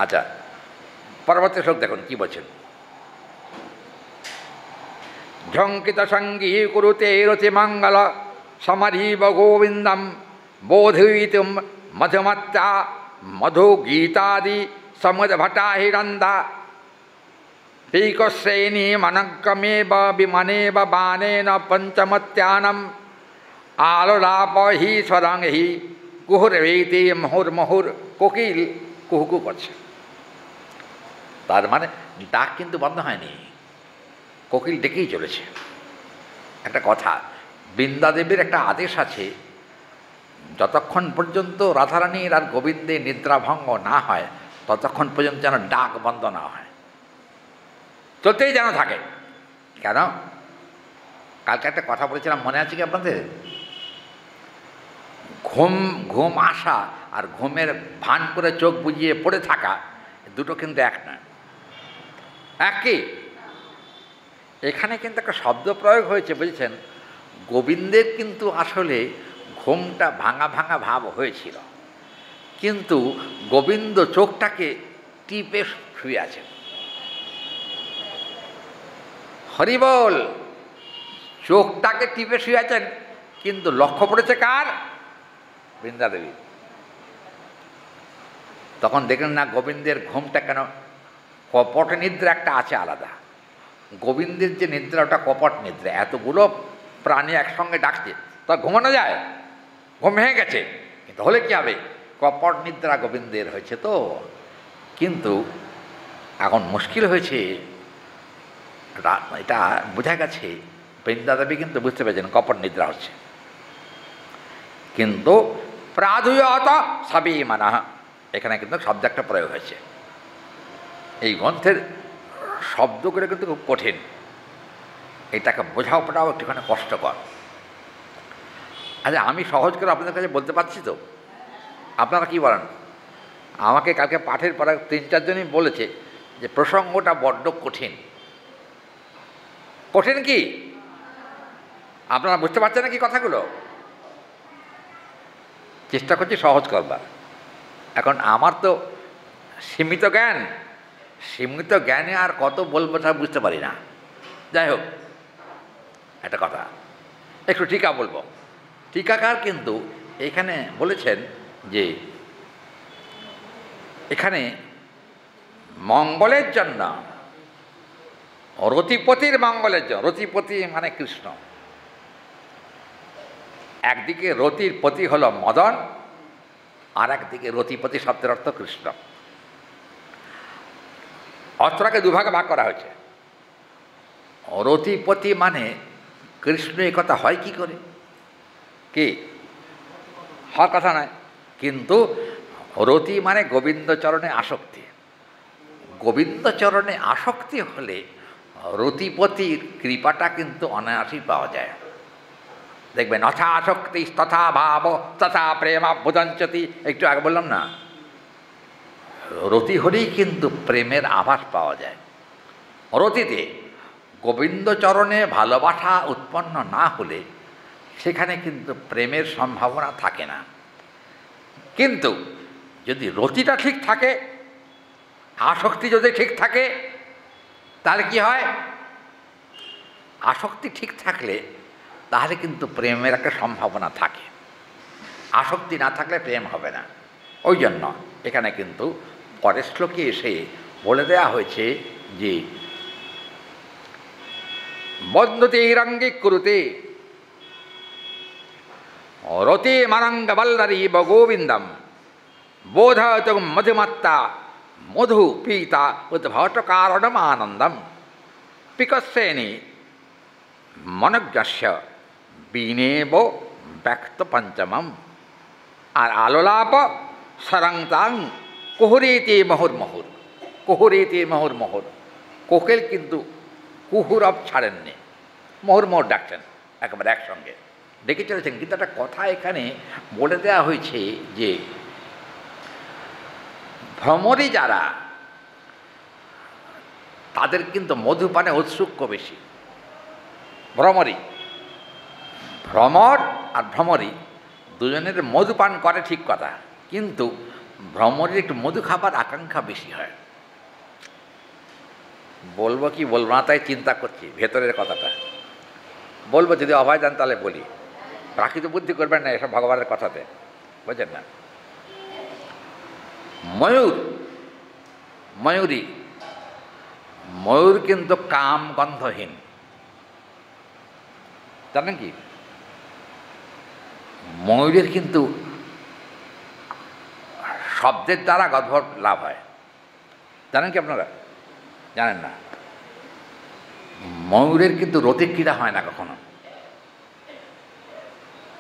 আচ্ছা, পরবর্তী শ্লোক দেখুন কি বলছেন। ঝঙ্কিত সঙ্গী কুরুতে রতি মঙ্গল সমরীব গোবিন্দম বোধয়িতুম মধুমত্তা মধু গীতাদি সমুদ ভটাহিরন্দা পীকশ্রেণী মনক্রমেব বিমানেব বাণেন পঞ্চমত্যানম আলোলাপ হি স্বরং হি কুহুরভীতি মুহুর্মুহুর। কোকিল কুহুকু করছে, তার মানে ডাক কিন্তু বন্ধ হয়নি, কোকিল ডেকেই চলেছে। একটা কথা, বৃন্দাদেবীর একটা আদেশ আছে, যতক্ষণ পর্যন্ত রাধারানীর আর গোবিন্দের নিদ্রাভঙ্গ না হয় ততক্ষণ পর্যন্ত যেন ডাক বন্ধ না হয়, চলতেই যেন থাকে। কেন? কালকে একটা কথা বলেছিলাম, মনে আছে কি আপনাদের? ঘুম আসা আর ঘুমের ভান করে চোখ বুজিয়ে পড়ে থাকা, দুটো কিন্তু এক নয়। এক কি? এখানে কিন্তু একটা শব্দ প্রয়োগ হয়েছে, বুঝেছেন? গোবিন্দের কিন্তু আসলে ঘুমটা ভাঙা ভাঙা ভাব হয়েছিল, কিন্তু গোবিন্দ চোখটাকে টিপে শুয়ে আছেন। হরিবল, চোখটাকে টিপে শুয়ে আছেন, কিন্তু লক্ষ্য পড়েছে কার? বৃন্দাদেবী। তখন দেখলেন না গোবিন্দের ঘুমটা কেন কপট নিদ্রা একটা আছে আলাদা। গোবিন্দের যে নিদ্রা ওটা কপট নিদ্রা, এতগুলো প্রাণী একসঙ্গে ডাকছে, তা ঘুমানো যায়? ঘুম ভেঙে গেছে, কিন্তু হলে কী হবে? কপট নিদ্রা গোবিন্দের হয়েছে। তো কিন্তু এখন মুশকিল হয়েছে, এটা বোঝা গেছে বৃন্দাদেবী কিন্তু বুঝতে পেরেছেন কপট নিদ্রা হচ্ছে, কিন্তু প্রাধুয়ত সবই মানা, এখানে কিন্তু শব্দ একটা প্রয়োগ হয়েছে। এই গ্রন্থের শব্দগুলো কিন্তু খুব কঠিন, এটাকে বোঝাও পড়াও একটুখানি কষ্টকর। আচ্ছা, আমি সহজ করে আপনাদের কাছে বলতে পারছি তো, আপনারা কি বলেন? আমাকে কালকে পাঠের পরে 3-4 জনই বলেছে যে প্রসঙ্গটা বড্ড কঠিন। কঠিন কি আপনারা বুঝতে পারছেন না কি কথাগুলো? চেষ্টা করছি সহজ করবার। এখন আমার তো সীমিত জ্ঞান, সীমিত জ্ঞানে আর কত বলবো তা বুঝতে পারি না। যাই হোক, একটা কথা একটু টিকা বলবো। টিকাকার কিন্তু এখানে বলেছেন যে এখানে মঙ্গলের জন্য, রতিপতির মঙ্গলের জন্য, রতিপতি মানে কৃষ্ণ, একদিকে রতির পতি হল মদন, আর একদিকে রতিপতি শব্দের অর্থ কৃষ্ণ। অস্ত্রটাকে দুভাগে ভাগ করা হয়েছে। রতিপতি মানে কৃষ্ণ, এ কথা হয় কি করে? কি হওয়ার কথা নয়, কিন্তু রতি মানে গোবিন্দচরণে আসক্তি। গোবিন্দচরণে আসক্তি হলে রতিপতির কৃপাটা কিন্তু অনায়াসই পাওয়া যায়। দেখবেন অথা আসক্তি তথা ভাব তথা প্রেম বোধঞ্চতি, একটু আগে বললাম না, রতি হলেই কিন্তু প্রেমের আভাস পাওয়া যায়। রতিতে গোবিন্দচরণে ভালোবাসা উৎপন্ন না হলে সেখানে কিন্তু প্রেমের সম্ভাবনা থাকে না। কিন্তু যদি রতিটা ঠিক থাকে, আসক্তি যদি ঠিক থাকে, তাহলে কি হয়? আসক্তি ঠিক থাকলে তাহলে কিন্তু প্রেমের একটা সম্ভাবনা থাকে, আসক্তি না থাকলে প্রেম হবে না। ওই জন্য এখানে কিন্তু পরের শ্লোকে এসে বলে দেওয়া হয়েছে যে বন্ধুতে রঙ্গিক কুরুতে রতি মারঙ্গ বল্লরী গোবিন্দম বোধত মধুমত্তা মধু পীতা উদ্ভট কারণম আনন্দম পিকশ্রেণী মনজ্ঞস্য বীনেব ব্যক্ত পঞ্চমম। আর আলোলাপ সরংতাং কুহুরেতে মুহুর্মুহুর। কুহুরেতে মুহুর্মুহুর, কোকিল কিন্তু কুহুরব ছাড়েননি, মুহুর্মুহুর ডাকছেন, একেবারে একসঙ্গে ডেকে চলেছেন। কিন্তু একটা কথা এখানে বলে দেওয়া হয়েছে যে ভ্রমরী যারা, তাদের কিন্তু মধুপানে ঔৎসুক্য বেশি। ভ্রমর আর ভ্রমরী দুজনের মধুপান করে ঠিক কথা, কিন্তু ভ্রমরের একটু মধু খাবার আকাঙ্ক্ষা বেশি হয়। বলবো কি বলবো না তাই চিন্তা করছি ভেতরের কথাটা। বলবো যদি অভয় দেন তাহলে বলি, প্রাকৃত বুদ্ধি করবেন না এসব ভগবানের কথাতে, বুঝছেন না। ময়ূর কিন্তু কাম গন্ধহীন, জানেন কি? ময়ূরের কিন্তু শব্দের দ্বারা গন্ধ লাভ হয়, জানেন কি আপনারা? জানেন না। ময়ূরের কিন্তু রতিক্রীড়া হয় না কখনো।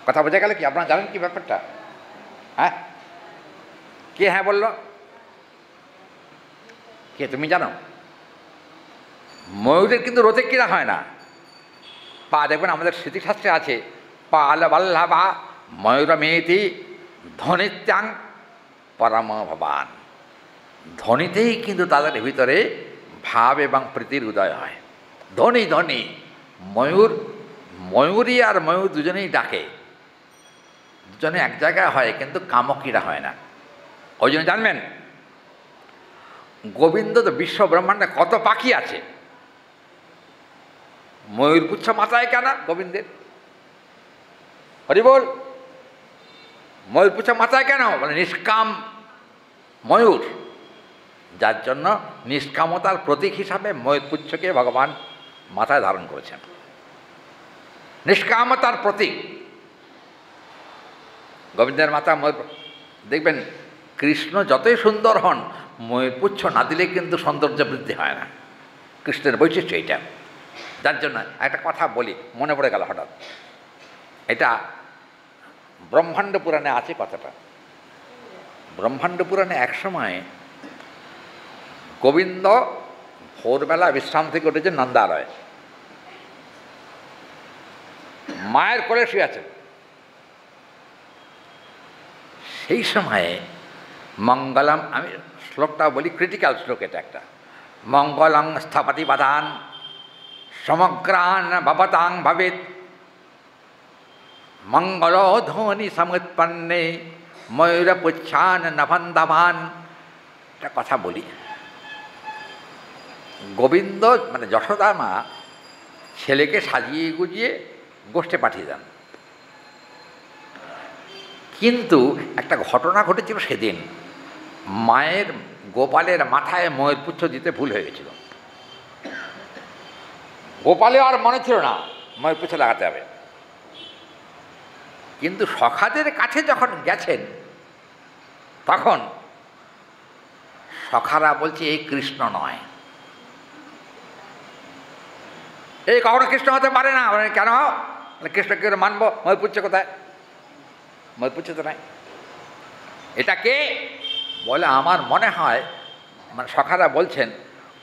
কথা বোঝা গেল কি? আপনারা জানেন কি ব্যাপারটা? হ্যাঁ, কে হ্যাঁ বলল? কে, তুমি জানো? ময়ূরের কিন্তু রতিক্রীড়া হয় না। পা দেখবেন আমাদের স্মৃতিশাস্ত্রে আছে, পাল বল্লভা ময়ূরমেতি ধ্বনিত্যাং পরম ভবান। ধ্বনিতেই কিন্তু তাদের ভিতরে ভাব এবং প্রীতির উদয় হয়। ধ্বনি ধ্বনি ময়ূরী আর ময়ূর দুজনেই ডাকে, দুজনে এক জায়গায় হয়, কিন্তু কামক্রীড়া হয় না। ওই জন্য জানবেন গোবিন্দ তো বিশ্ব ব্রহ্মাণ্ডে কত পাখি আছে, ময়ূরপুচ্ছ মাথায় কেন গোবিন্দের? হরি বল। ময়ূরপুচ্ছ মাথায় কেন? বলে নিষ্কাম ময়ূর, যার জন্য নিষ্কামতার প্রতীক হিসাবে ময়ূরপুচ্ছকে ভগবান মাথায় ধারণ করেছেন। নিষ্কামতার প্রতীক গোবিন্দের মাথা ময়ূর। দেখবেন কৃষ্ণ যতই সুন্দর হন, ময়ূরপুচ্ছ না দিলে কিন্তু সৌন্দর্য বৃদ্ধি হয় না। কৃষ্ণের বৈশিষ্ট্য এইটা। যার জন্য একটা কথা বলি, মনে পড়ে গেল হঠাৎ, এটা ব্রহ্মাণ্ড পুরাণে আছে কথাটা। ব্রহ্মাণ্ড পুরাণে একসময় গোবিন্দ ভোরবেলা বিশ্রাম থেকে উঠেছে নন্দালয়, মায়ের কোলে শুয়ে আছেন। সেই সময়ে মঙ্গলম, আমি শ্লোকটা বলি, ক্রিটিক্যাল শ্লোক এটা একটা, মঙ্গলং স্থপতি বাধান সমগ্রান ভবতাং ভবেত মঙ্গল ধ্বনি সমুৎপন্নে ময়ূরপুচ্ছান নভন্দভান। একটা কথা বলি, গোবিন্দ মানে যশোদা মা ছেলেকে সাজিয়ে গুজিয়ে গোষ্ঠে পাঠিয়ে দেন, কিন্তু একটা ঘটনা ঘটেছিল সেদিন, মায়ের গোপালের মাথায় ময়ূরপুচ্ছ দিতে ভুল হয়ে গেছিল। গোপালে আর মনে ছিল না ময়ূরপুচ্ছ লাগাতে হবে, কিন্তু সখাদের কাছে যখন গেছেন তখন সখারা বলছে এই কৃষ্ণ নয়, এই কখনো কৃষ্ণ হতে পারে না। কেন? কৃষ্ণকে মানবো, ময়ূরপুচ্ছ কোথায়? ময়ূরপুচ্ছ তো নাই। এটা কে? বলে আমার মনে হয়, মানে সখারা বলছেন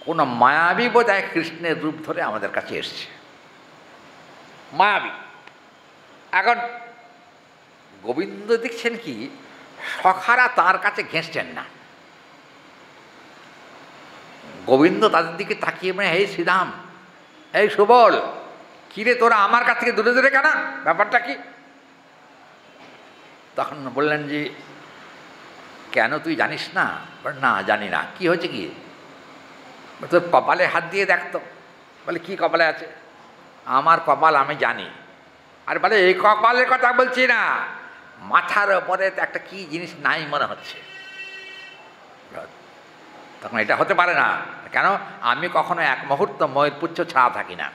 কোনো মায়াবী বোধহয় কৃষ্ণের রূপ ধরে আমাদের কাছে এসছে, মায়াবী। এখন গোবিন্দ দেখছেন কি সখারা তার কাছে ঘেঁষছেন না, গোবিন্দ তাদের দিকে তাকিয়ে মানে হে শ্রীরাম, এই সুবল, কিরে তোরা আমার কাছ থেকে দূরে দূরে কেন, ব্যাপারটা কি? তখন বললেন যে কেন তুই জানিস না? না জানি না। কি হয়েছে কি? তোর কপালে হাত দিয়ে দেখতো। বলে কি কপালে আছে? আমার কপাল আমি জানি। আর বলে এই কপালের কথা বলছি না, মাথার ওপরে একটা কি জিনিস নাই মনে হচ্ছে। তখন এটা হতে পারে না। কেন? আমি কখনো এক মুহূর্ত ময়ূরপুচ্ছ ছাড়া থাকি না।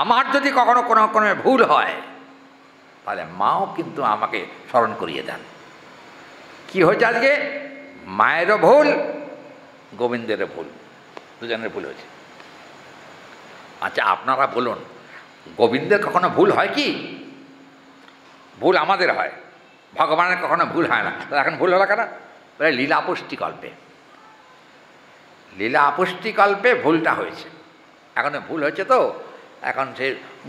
আমার যদি কখনো কোনো কোনো ভুল হয় তাহলে মাও কিন্তু আমাকে স্মরণ করিয়ে দেন। কি হয়েছে আজকে? মায়েরও ভুল, গোবিন্দেরও ভুল, দুজনের ভুল হয়েছে। আচ্ছা আপনারা বলুন, গোবিন্দের কখনো ভুল হয় কি? ভুল আমাদের হয়, ভগবানের কখনো ভুল হয় না। তাহলে এখন ভুল হলো কেন? লীলা পুষ্টিকল্পে, লীলা পুষ্টিকল্পে ভুলটা হয়েছে। এখন ভুল হয়েছে তো এখন সে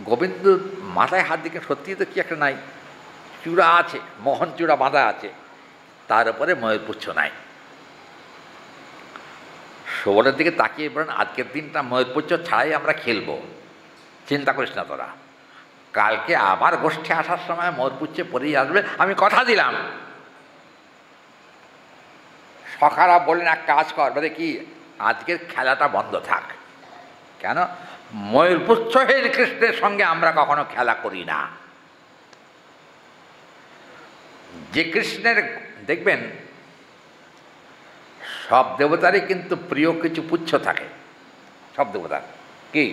গোবিন্দ মাথায় হাত দিকে সত্যি তো কি একটা নাই, চূড়া আছে, মোহন চূড়া বাঁধা আছে, তার উপরে ময়ূর পুচ্ছ নাই। শোভনের দিকে তাকিয়ে বলেন, আজকের দিনটা ময়ূর পুচ্ছ ছাড়াই আমরা খেলবো, চিন্তা করিস না তোরা, কালকে আবার গোষ্ঠী আসার সময় ময়ূর পুচ্ছে পরেই আসবে, আমি কথা দিলাম। সখারা বললেন, এক কাজ কর, বলে কি, আজকের খেলাটা বন্ধ থাক। কেন? ময়ূর পুচ্ছহীন কৃষ্ণের সঙ্গে আমরা কখনো খেলা করি না। যে কৃষ্ণের দেখবেন সব দেবতারই কিন্তু প্রিয় কিছু পুচ্ছ থাকে, সব দেবতার। কি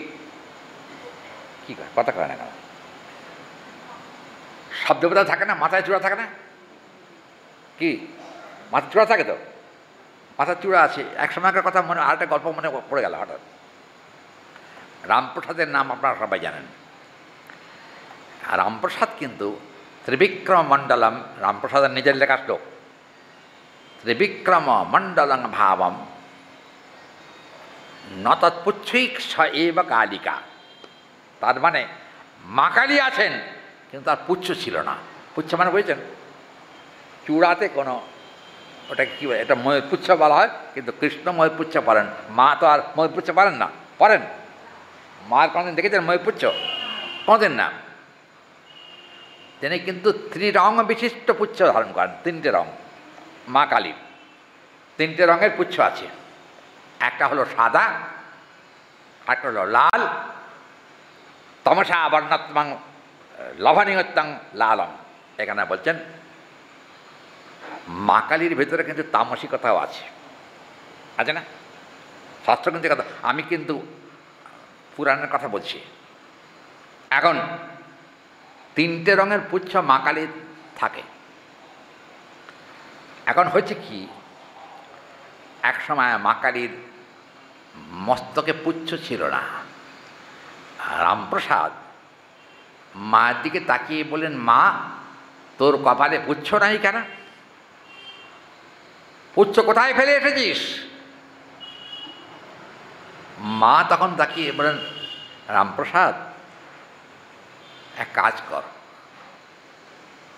কি করে কথা কয় না কেন? সব দেবতা থাকে না, মাথায় চূড়া থাকে না? কি মাথা চূড়া থাকে? তো মাথার চূড়া আছে। এক সময়কার কথা মনে, আরেকটা গল্প মনে পড়ে গেল হঠাৎ। রামপ্রসাদের নাম আপনারা সবাই জানেন। রামপ্রসাদ কিন্তু ত্রিবিক্রম মণ্ডলম, রামপ্রসাদের নিজের লেখা শ্লোক, ত্রিবিক্রম মণ্ডলং ভাবম নতৎপুচ্ছৈক স এব কালিকা। তার মানে মা কালী আছেন, কিন্তু তার পুচ্ছ ছিল না। পুচ্ছ মানে বুঝেছেন? চূড়াতে কোনো, ওটাকে কী বলে, এটা ময়ূর পুচ্ছ বলা হয়, কিন্তু কৃষ্ণ ময়ূর পুচ্ছ পারেন, মা তো আর ময়ূর পুচ্ছ পারেন না। পারেন? মার কোনোদিন দেখেছেন ময়ূর পুচ্ছ? কোনোদিন না। তিনি কিন্তু ত্রিরং বিশিষ্ট পুচ্ছ ধারণ করেন, তিনটে রং। মা কালীর তিনটে রঙের পুচ্ছ আছে, একটা হলো সাদা, একটা হলো লাল, তমসা বর্ণাত্মং লভনীয়ত্বং লালং। এখানে বলছেন মা কালীর ভেতরে কিন্তু তামসিকতাও আছে, আছে না? শাস্ত্র কিন্তু কথা, আমি কিন্তু পুরাণের কথা বলছি। এখন তিনটে রঙের পুচ্ছ মা কালীর থাকে। এখন হয়েছে কি, এক সময় মা কালীর মস্তকে পুচ্ছ ছিল না। রামপ্রসাদ মায়ের দিকে তাকিয়ে বললেন, মা তোর কপালে পুচ্ছ নাই কেন? পুচ্ছ কোথায় ফেলে এসেছিস? মা তখন তাকিয়ে বলেন, রামপ্রসাদ এক কাজ কর,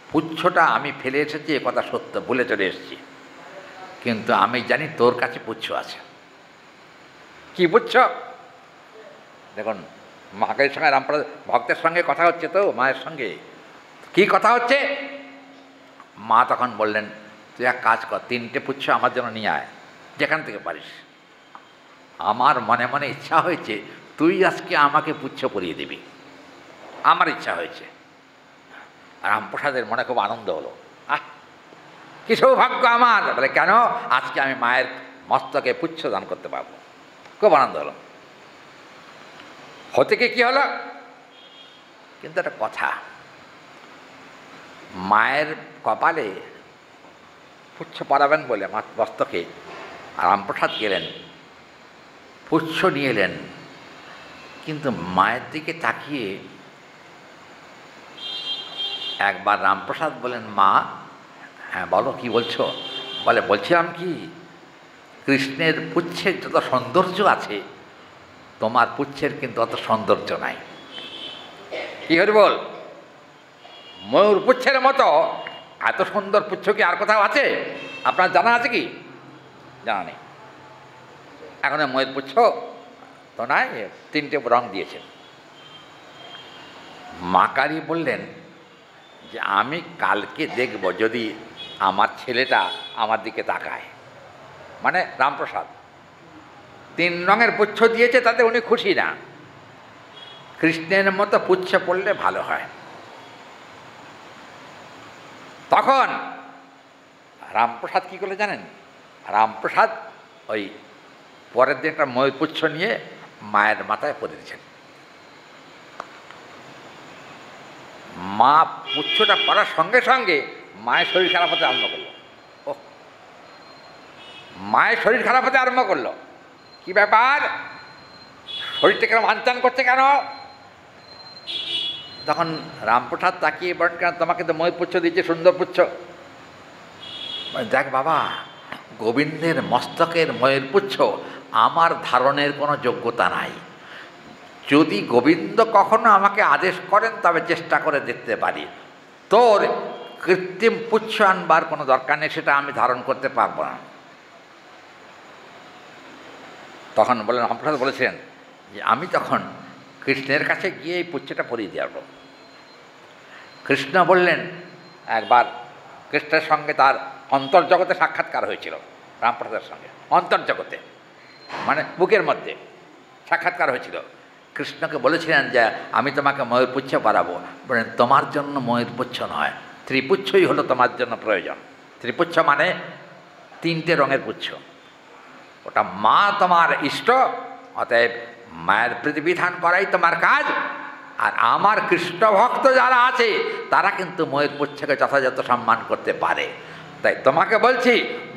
পুচ্ছটা আমি ফেলে এসেছি এ কথা সত্য, ভুলে চলে এসেছি, কিন্তু আমি জানি তোর কাছে পুচ্ছ আছে। কি পুচ্ছ? দেখুন, মায়ের সঙ্গে রামপ্রসাদ ভক্তের সঙ্গে কথা হচ্ছে, তো মায়ের সঙ্গে কি কথা হচ্ছে? মা তখন বললেন, তুই এক কাজ কর, তিনটে পুচ্ছ আমার জন্য নিয়ে আয়, যেখান থেকে পারিস। আমার মনে মনে ইচ্ছা হয়েছে তুই আজকে আমাকে পুচ্ছ পরিয়ে দিবি, আমার ইচ্ছা হয়েছে। রামপ্রসাদের মনে খুব আনন্দ হলো, কি সৌভাগ্য আমার। বলে, কেন? আজকে আমি মায়ের মস্তকে পুচ্ছ দান করতে পারবো। খুব আনন্দ হলো। হতে কি হলো? কিন্তু একটা কথা, মায়ের কপালে পুচ্ছ পরাবেন বলে মস্তকে রামপ্রসাদ গেলেন, পুচ্ছ নিয়ে এলেন, কিন্তু মায়ের দিকে তাকিয়ে একবার রামপ্রসাদ বলেন, মা। হ্যাঁ বলো, কি বলছো? বলে, বলছিলাম কি, কৃষ্ণের পুচ্ছের যত সৌন্দর্য আছে তোমার পুচ্ছের কিন্তু অত সৌন্দর্য নাই। কি হরি বল? ময়ূর পুচ্ছের মতো এত সুন্দর পুচ্ছ কি আর কোথাও আছে? আপনার জানা আছে কি? জানা নেই। এখন ময়ূর পুচ্ছ তো নাই, তিনটে রং দিয়েছেন। মা কালী বললেন যে আমি কালকে দেখব যদি আমার ছেলেটা আমার দিকে তাকায়। মানে রামপ্রসাদ তিন রঙের পুচ্ছ দিয়েছে, তাতে উনি খুশি না। কৃষ্ণের মতো পুচ্ছ পড়লে ভালো হয়। তখন রামপ্রসাদ কী করলে জানেন? রামপ্রসাদ ওই পরের দিন একটা ময়ূর পুচ্ছ নিয়ে মায়ের মাথায় পরে দিয়েছেন। মা পুচ্ছটা পড়ার সঙ্গে সঙ্গে মায়ের শরীর খারাপ হতে আরম্ভ করলো। ও, মায়ের শরীর খারাপ হতে আরম্ভ করলো। কি ব্যাপার, শরীরটা কেন আনচান করছে কেন? তখন রামপ্রসাদ তাকিয়ে বলেন, কেন তোমাকে তো ময়ূর পুচ্ছ দিয়েছে, সুন্দর পুচ্ছ। দেখ বাবা, গোবিন্দের মস্তকের ময়ূর পুচ্ছ আমার ধারণের কোনো যোগ্যতা নাই। যদি গোবিন্দ কখনো আমাকে আদেশ করেন তবে চেষ্টা করে দেখতে পারি। তোর কৃত্রিম পুচ্ছ আনবার কোনো দরকার নেই, সেটা আমি ধারণ করতে পারবো না। তখন বললেন, রামপ্রসাদ বলেছেন যে আমি তখন কৃষ্ণের কাছে গিয়ে এই পুচ্ছটা পরিয়ে দিয়ে আসবো। কৃষ্ণ বললেন, একবার কৃষ্ণের সঙ্গে তার অন্তর্জগতে সাক্ষাৎকার হয়েছিল, রামপ্রসাদের সঙ্গে অন্তর্জগতে, মানে বুকের মধ্যে সাক্ষাৎকার হয়েছিল। কৃষ্ণকে বলেছিলেন যে আমি তোমাকে ময়ূরপুচ্ছ বাড়াবো। বলেন, তোমার জন্য ময়ূরপুচ্ছ নয়, ত্রিপুচ্ছই হলো তোমার জন্য প্রয়োজন। ত্রিপুচ্ছ মানে 3টে রঙের পুচ্ছ। ওটা মা তোমার ইষ্ট, অতএব মায়ের প্রতিবিধান করাই তোমার কাজ। আর আমার কৃষ্ণ ভক্ত যারা আছে তারা কিন্তু ময়ূরপুচ্ছকে যথাযথ সম্মান করতে পারে। তাই তোমাকে বলছি,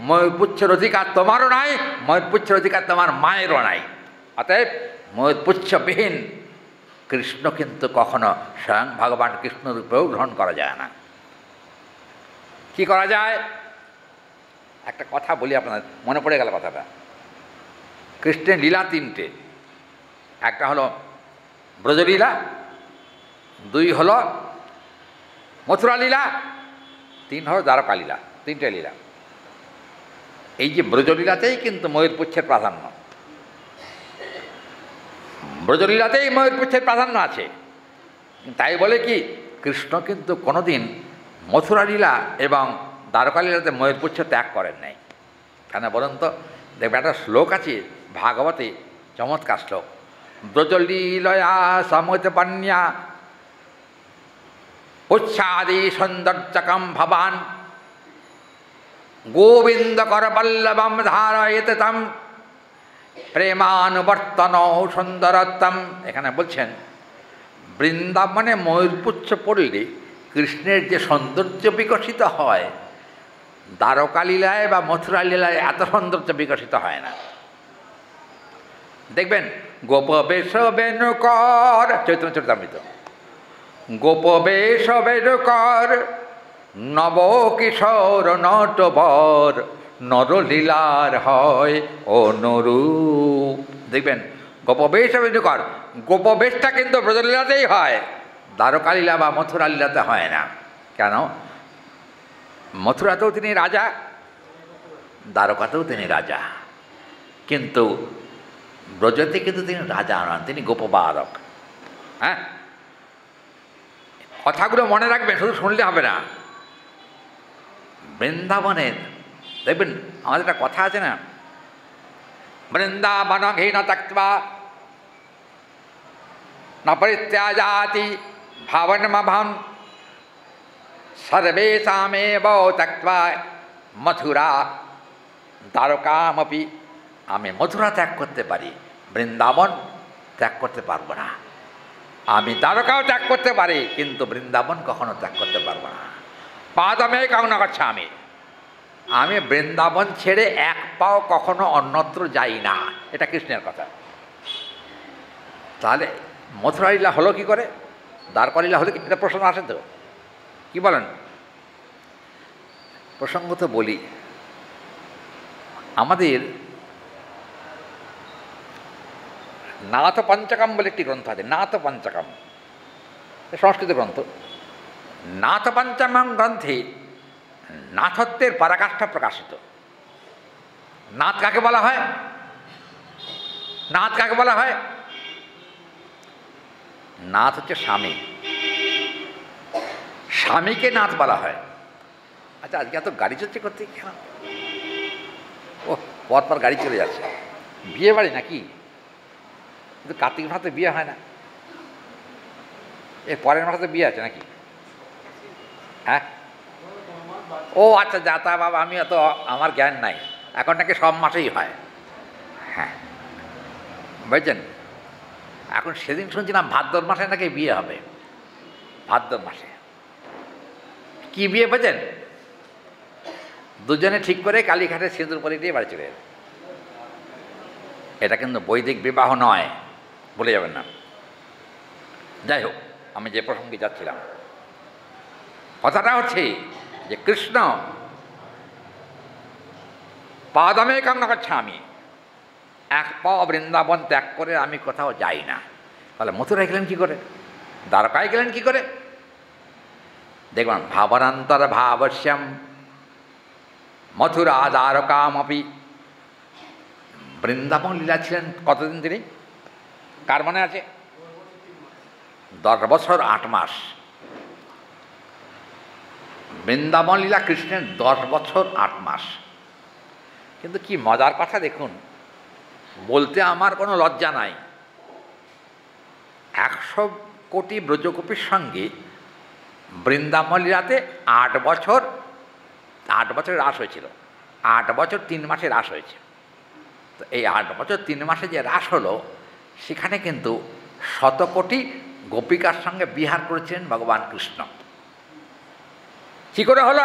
ময়ূরপুচ্ছের অধিকার তোমারও নাই, ময়ূরপুচ্ছের অধিকার তোমার মায়েরও নাই। অতএব ময়ূরপুচ্ছবিহীন কৃষ্ণ কিন্তু কখনো স্বয়ং ভগবান কৃষ্ণরূপেও গ্রহণ করা যায় না। কি করা যায়? একটা কথা বলি, আপনার মনে পড়ে গেল কথাটা। কৃষ্ণের লীলা 3টে। একটা হলো ব্রজলীলা, 2 হলো মথুরা লীলা, 3 হলো দ্বারকা লীলা। 3টে লীলা। এই যে ব্রজলীলাতেই কিন্তু ময়ূরপুচ্ছের প্রাধান্য, ব্রজলীলাতেই ময়ূরপুচ্ছের প্রাধান্য আছে। তাই বলে কি কৃষ্ণ কিন্তু কোনোদিন মথুরা লীলা এবং দ্বারকা লীলাতে ময়ূরপুচ্ছ ত্যাগ করেন নাই। কেন বলুন তো? দেখবে একটা শ্লোক আছে ভাগবতে, চমৎকার শ্লোক। ব্রজলীলয়া সমুৎপন্যা উচ্ছাদি সৌন্দর্যকম ভবান গোবিন্দ করবল্লভম ধারয়েত তম প্রেমানুবর্তন সুন্দরতম। এখানে বলছেন বৃন্দাবনে ময়ূরপুচ্ছ পড়লে কৃষ্ণের যে সৌন্দর্য বিকশিত হয়, দ্বারকা লীলায় বা মথুরা লীলায় এত সৌন্দর্য বিকশিত হয় না। দেখবেন গোপবেশ বেণুকর, চৈতন্য চরিতামৃত, গোপবেশ বেণুকর নব কিশোর নটবর নরলীলার হয় অনুরূপ। দেখবেন গোপবেশ বেণুকর, গোপবেশটা কিন্তু ব্রজলীলাতেই হয়, দ্বারকা লীলা বা মথুরা লীলাতে হয় না। কেন? মথুরাতেও তিনি রাজা, দ্বারকাতেও তিনি রাজা, কিন্তু ব্রজতে কিন্তু তিনি রাজা নন, তিনি গোপবালক। হ্যাঁ, কথাগুলো মনে রাখবেন, শুধু শুনলে হবে না। বৃন্দাবনের দেখবেন আমাদের একটা কথা আছে না, বৃন্দাবন ঘৃণ ত্যক্ত্বা ন পরিত্যাজাতি ভাবনমভম সর্বেষামেব ত্যক্ত্বা মথুরা দ্বারকামপি। আমি মথুরা ত্যাগ করতে পারি, বৃন্দাবন ত্যাগ করতে পারবো না। আমি দ্বারকাও ত্যাগ করতে পারি, কিন্তু বৃন্দাবন কখনো ত্যাগ করতে পারবো না। পাদমে কামনা করছে আমি বৃন্দাবন ছেড়ে এক পাও কখনো অন্যত্র যাই না। এটা কৃষ্ণের কথা। তাহলে মথুরা লীলা হলো কি করে, দ্বারকা লীলা হলো কি? এটা প্রশ্ন আসে তো, কি বলেন? প্রসঙ্গত বলি, আমাদের নাথ পঞ্চকম বলে একটি গ্রন্থ আছে, নাথ পঞ্চকম, সংস্কৃত গ্রন্থ। নাথ পঞ্চকম গ্রন্থে নাথত্বের পরাকাষ্ঠা প্রকাশিত। নাথ কাকে বলা হয়? নাথ কাকে বলা হয়? নাথ হচ্ছে স্বামী, স্বামীকে নাথ বলা হয়। আচ্ছা, আজকে এত গাড়ি চলছে করতে কেন? ও পরপর গাড়ি চলে যাচ্ছে, বিয়ে বাড়ি নাকি? কিন্তু কার্তিক মাসে বিয়ে হয় না, এর পরের মাসে বিয়ে আছে নাকি? হ্যাঁ, ও আচ্ছা, যাতা বাবা, আমি অত আমার জ্ঞান নাই। এখন নাকি সব মাসেই হয়। হ্যাঁ, বুঝছেন? এখন সেদিন শুনছিলাম ভাদ্র মাসে নাকি বিয়ে হবে, ভাদ্র মাসে। কি বিয়ে বোঝেন? দুজনে ঠিক করে কালীঘাটে সিঁদুর পরে দিয়ে বাড়ি চলে যাবে। এটা কিন্তু বৈদিক বিবাহ নয়, বলে যাবেন না। যাই হোক, আমি যে প্রসঙ্গে যাচ্ছিলাম, কথাটা হচ্ছে যে কৃষ্ণ পাদমে কামনা করছে আমি এক পাও বৃন্দাবন ত্যাগ করে আমি কোথাও যাই না। তাহলে মথুরায় গেলেন কি করে? দ্বারকায় গেলেন কি করে? দেখবেন ভাবনান্তর ভাবস্যাম মথুরা দ্বারকামপি। বৃন্দাবন লীলা ছিলেন কতদিন তিনি? কার মনে আছে? 10 বছর 8 মাস। বৃন্দাবন লীলা কৃষ্ণের 10 বছর 8 মাস। কিন্তু কি মজার কথা দেখুন, বলতে আমার কোনো লজ্জা নাই, 100 কোটি ব্রজগোপীর সঙ্গে বৃন্দাবন লীলাতে 8 বছরের রাস হয়েছিল। 8 বছর 3 মাসে রাস হয়েছে। তো এই 8 বছর 3 মাসে যে রাস হলো, সেখানে কিন্তু 100 কোটি গোপিকার সঙ্গে বিহার করেছিলেন ভগবান কৃষ্ণ। কী করে হলো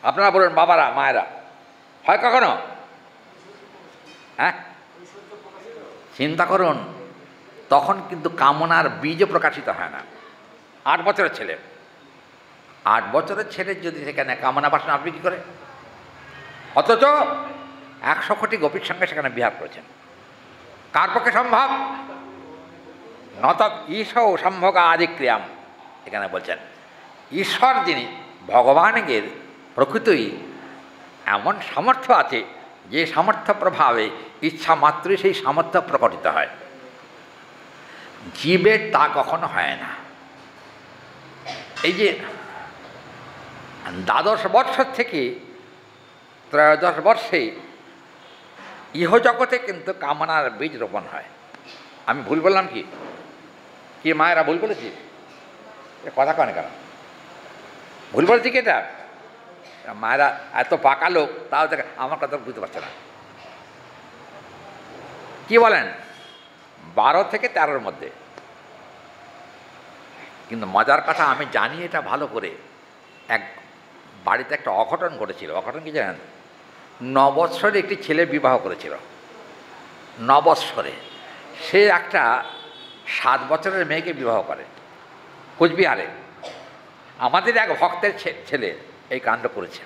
আপনারা বলুন, বাবারা মায়েরা, হয় কখনো? হ্যাঁ, চিন্তা করুন, তখন কিন্তু কামনার বীজও প্রকাশিত হয় না। 8 বছরের ছেলে, 8 বছরের ছেলের যদি সেখানে কামনা বাসনা আপনি কী করে? অথচ 100 কোটি গোপীর সঙ্গে সেখানে বিহার করেছেন। কার পক্ষে সম্ভব? নত ঈশো সম্ভোগ আদি ক্রিয়াম। এখানে বলছেন ঈশ্বর যিনি, ভগবানের প্রকৃতই এমন সামর্থ্য আছে যে সামর্থ্য প্রভাবে ইচ্ছা মাত্রই সেই সামর্থ্য প্রকটিত হয়। জীবের তা কখনো হয় না। এই যে 12 বৎসর থেকে 13 বর্ষে ইহজগতে কিন্তু কামনার বীজ রোপণ হয়। আমি ভুল বললাম কি? কি মায়েরা ভুল বলেছি? কথা কনে কেন? ভুল বলেছি কি এটা? মায়েরা এত পাকা লোক, তাও দেখে আমার কথা বুঝতে পারছে না। কি বলেন? 12 থেকে 13-র মধ্যে। কিন্তু মজার কথা, আমি জানি এটা ভালো করে, এক বাড়িতে একটা অঘটন ঘটেছিল। অঘটন কি জানেন? 9 বৎসরে একটি ছেলে বিবাহ করেছিল। 9 বৎসরে সে একটা 7 বছরের মেয়েকে বিবাহ করে কোচবিহারে। আমাদের এক ভক্তের ছেলে এই কাণ্ড করেছে।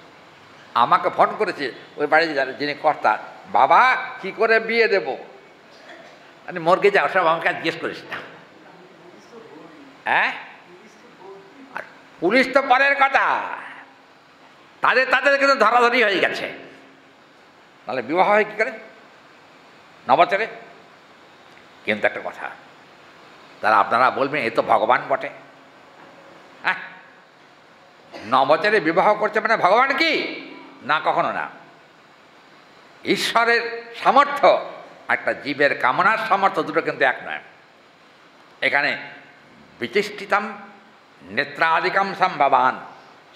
আমাকে ফোন করেছে, ওই বাড়িতে যিনি কর্তা, বাবা কি করে বিয়ে দেব? মানে মর্গে যাও, সব আমাকে জিজ্ঞেস করিস না। হ্যাঁ, আর পুলিশ তো পরের কথা, তাদের কিন্তু ধরাধরি হয়ে গেছে। নাহলে বিবাহ হয় কী করে 9 বছরে? কিন্তু একটা কথা, তারা আপনারা বলবেন এ তো ভগবান বটে। হ্যাঁ, 9 বছরে বিবাহ করছে মানে ভগবান কি? না, কখনো না। ঈশ্বরের সামর্থ্য একটা জীবের কামনার সামর্থ্য, দুটো কিন্তু এক নয়। এখানে বিচিষ্টিতম নেত্রাদিকম সম্ভবান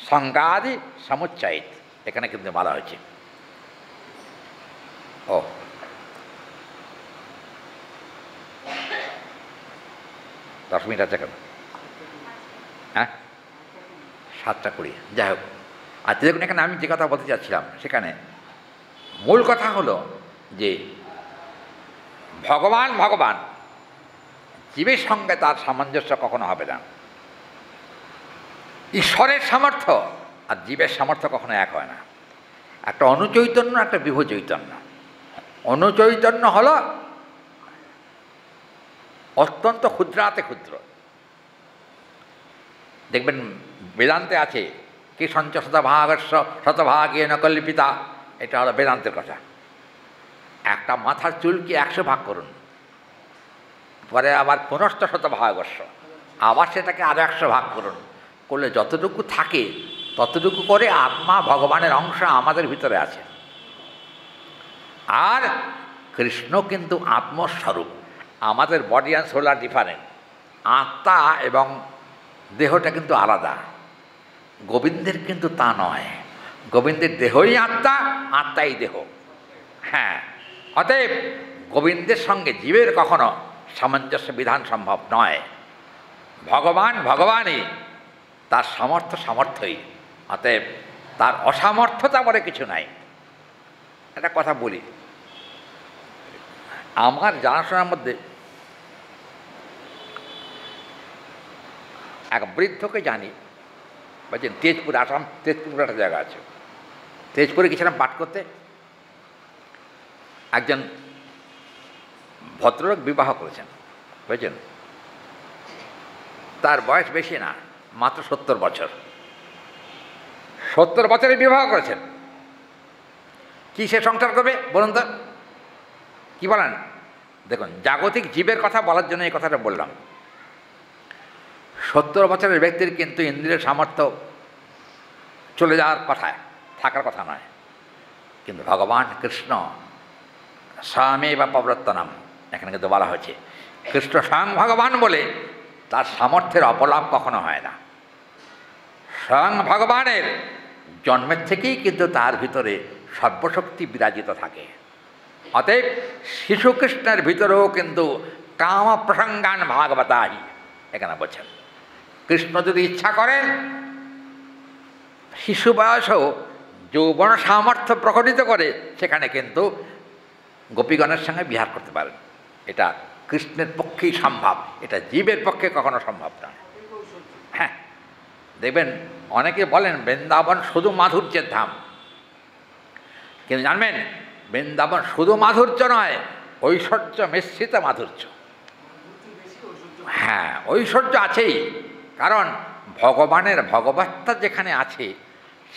সংজ্ঞাদি সমুচ্চায়িত, এখানে কিন্তু বলা হয়েছে। ও 10 মিনিট আছে কেন? হ্যাঁ, 7:20। যাই হোক, আর দেখুন এখানে আমি যে কথা বলতে চাচ্ছিলাম, সেখানে মূল কথা হলো যে ভগবান জীবের সঙ্গে তার সামঞ্জস্য কখনো হবে না। ঈশ্বরের সামর্থ্য আর জীবের সামর্থ্য কখনো এক হয় না। একটা অনুচৈতন্য, একটা বিভু চৈতন্য। অনুচৈতন্য হলো অত্যন্ত ক্ষুদ্রাতে ক্ষুদ্র। দেখবেন বেদান্তে আছে কি সঞ্চ শতভাগস্য শতভাগেন কল্পিতা, এটা হলো বেদান্তের কথা। একটা মাথার চুলকে 100 ভাগ করুন, পরে আবার পুনশ্চ শতভাগস্য, আবার সেটাকে আরও 100 ভাগ করুন, করলে যতটুকু থাকে ততটুকু করে আত্মা ভগবানের অংশ আমাদের ভিতরে আছে। আর কৃষ্ণ কিন্তু আত্মস্বরূপ। আমাদের বডি অ্যান্ড সোল আর ডিফারেন্ট। আত্মা এবং দেহটা কিন্তু আলাদা। গোবিন্দের কিন্তু তা নয়। গোবিন্দের দেহই আত্মা, আত্মাই দেহ। হ্যাঁ, অতএব গোবিন্দের সঙ্গে জীবের কখনো সামঞ্জস্য বিধান সম্ভব নয়। ভগবানই, তার সামর্থ্যই। অতএব তার অসামর্থ্যতা বলে কিছু নাই। একটা কথা বলি, আমার জানাশোনার মধ্যে এক বৃদ্ধকে জানি, বলছেন তেজপুর, আসাম তেজপুর একটা জায়গা আছে, তেজপুরে গেছিলাম পাঠ করতে। একজন ভদ্রলোক বিবাহ করেছেন, বুঝছেন, তার বয়স বেশি না, মাত্র 70 বছর। 70 বছরে বিবাহ করেছেন। কি সে সংসার করবে বলুন তো? কি বলেন? দেখুন, জাগতিক জীবের কথা বলার জন্য এই কথাটা বললাম। 70 বছরের ব্যক্তির কিন্তু ইন্দ্রিয়ের সামর্থ্য চলে যাওয়ার কথা, থাকার কথা নয়। কিন্তু ভগবান কৃষ্ণ স্বামী বা প্রবর্তনম, এখানে কিন্তু বলা হয়েছে কৃষ্ণ স্বয়ং ভগবান বলে তার সামর্থ্যের অপলাপ কখনো হয় না। স্বয়ং ভগবানের জন্মের থেকেই কিন্তু তার ভিতরে সর্বশক্তি বিরাজিত থাকে। অতএব শিশুকৃষ্ণের ভিতরেও কিন্তু কাম প্রসঙ্গান ভাগবতাহি এখানে বলছেন। কৃষ্ণ যদি ইচ্ছা করেন শিশু বয়সেও যৌবন সামর্থ্য প্রকটিত করে সেখানে কিন্তু গোপীগণের সঙ্গে বিহার করতে পারেন। এটা কৃষ্ণের পক্ষেই সম্ভব, এটা জীবের পক্ষে কখনো সম্ভব নয়। হ্যাঁ, দেখবেন অনেকে বলেন বৃন্দাবন শুধু মাধুর্যের ধাম, কিন্তু জানবেন বৃন্দাবন শুধু মাধুর্য নয়, ঐশ্বর্য মিশ্রিত মাধুর্য। হ্যাঁ, ঐশ্বর্য আছেই, কারণ ভগবানের ভগবত্তা যেখানে আছে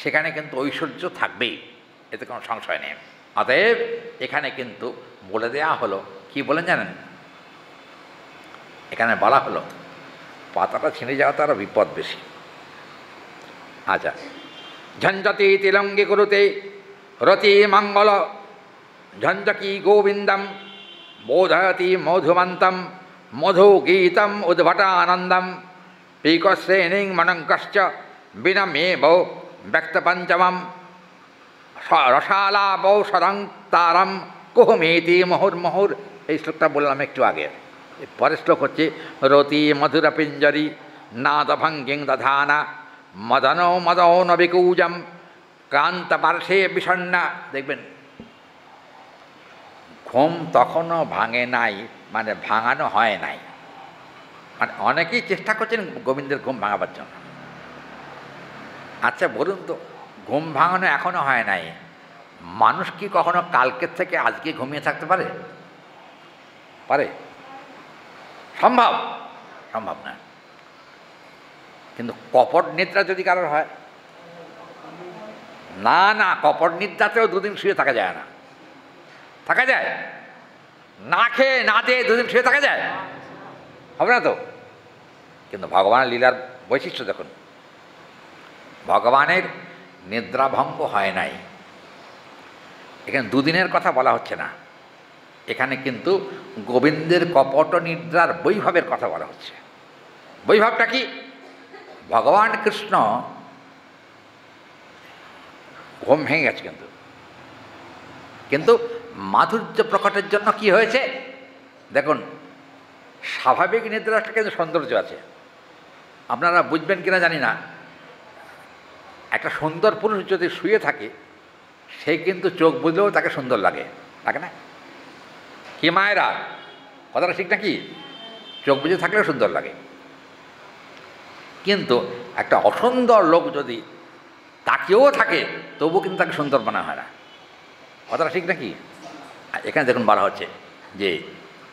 সেখানে কিন্তু ঐশ্বর্য থাকবেই, এতে কোনো সংশয় নেই। অতএব এখানে কিন্তু বলে দেয়া হলো, কি বলেন জানেন? এখানে বলা হলো পাতাটা ছিঁড়ে যাওয়া তার বিপদ বেশি। আচ্ছা, ঝঞ্ঝতি তিলঙ্গি কুরুতে রতি মঙ্গল ঝঞ্ঝকি গোবিন্দম বোধয়তি মধুমন্তম মধু গীতম উদ্ভটানন্দম পিকশ্রেণীং মনঙ্কশ্চ বিনমেব ব্যক্তপঞ্চমম রসালাবৌ সদং তারম কুহুমেতি মুহুর্মুহুর। এই শ্লোকটা বললাম একটু আগে। পরের শ্লোক হচ্ছে রতি মধুর পিঞ্জরি নাদভঙ্গিং দধানা মদনো মদন বিকূজম ক্রান্ত পার্শ্বে বিষণ্ণা। দেখবেন ঘুম তখনও ভাঙে নাই, মানে ভাঙানো হয় নাই, মানে অনেকেই চেষ্টা করছেন গোবিন্দের ঘুম ভাঙাবার জন্য। আচ্ছা বলুন তো, ঘুম ভাঙানো এখনও হয় নাই, মানুষ কি কখনো কালকের থেকে আজকে ঘুমিয়ে থাকতে পারে? পারে? সম্ভব? সম্ভব না। কিন্তু কপট নিদ্রা যদি কারোর হয়, না না, কপট নিদ্রাতেও দুদিন শুয়ে থাকা যায় না। থাকা যায়? না খেয়ে না দিয়ে দুদিন শুয়ে থাকা যায়? হবে না তো। কিন্তু ভগবানের লীলার বৈশিষ্ট্য দেখুন, ভগবানের নিদ্রাভঙ্গ হয় নাই। এখানে দুদিনের কথা বলা হচ্ছে না, এখানে কিন্তু গোবিন্দের কপট নিদ্রার বৈভবের কথা বলা হচ্ছে। বৈভবটা কি? ভগবান কৃষ্ণ ঘুম ভেঙে গেছে, কিন্তু মাধুর্য প্রকটের জন্য কি হয়েছে দেখুন। স্বাভাবিক নিদ্রাটা কিন্তু সৌন্দর্য আছে, আপনারা বুঝবেন কিনা জানি না। একটা সুন্দর পুরুষ যদি শুয়ে থাকে, সে কিন্তু চোখ বুঝলেও তাকে সুন্দর লাগে, লাগে না? কি মায়েরা, কথাটা ঠিক নাকি? চোখ বুঝে থাকলেও সুন্দর লাগে। কিন্তু একটা অসুন্দর লোক যদি তাকেও থাকে, তবু কিন্তু তাকে সুন্দর মনে হয় না। কথাটা ঠিক নাকি? এখানে দেখুন বলা হচ্ছে যে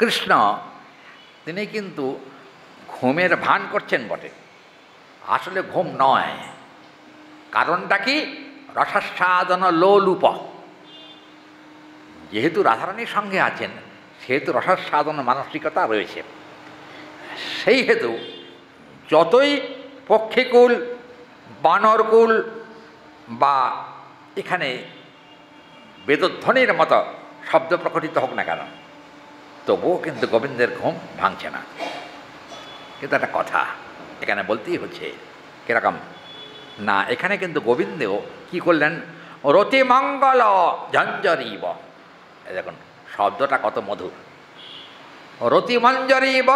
কৃষ্ণ তিনি কিন্তু ঘুমের ভান করছেন বটে, আসলে ঘুম নয়। কারণটা কি? রসাস্বাদন লোলুপ। যেহেতু রাধারানীর সঙ্গে আছেন, সেহেতু রসাস্বাদন মানসিকতা রয়েছে। সেই হেতু যতই পক্ষীকুল বানরকুল বা এখানে বেদধ্বনির মতো শব্দ প্রকটিত হোক না কেন, তবুও কিন্তু গোবিন্দের ঘুম ভাঙছে না। কিন্তু একটা কথা এখানে বলতেই হচ্ছে, কীরকম না, এখানে কিন্তু গোবিন্দেও কি করলেন? রতিমঙ্গল ঝঞ্ঝরিব। দেখুন শব্দটা কত মধুর। রতিমঞ্জরিব,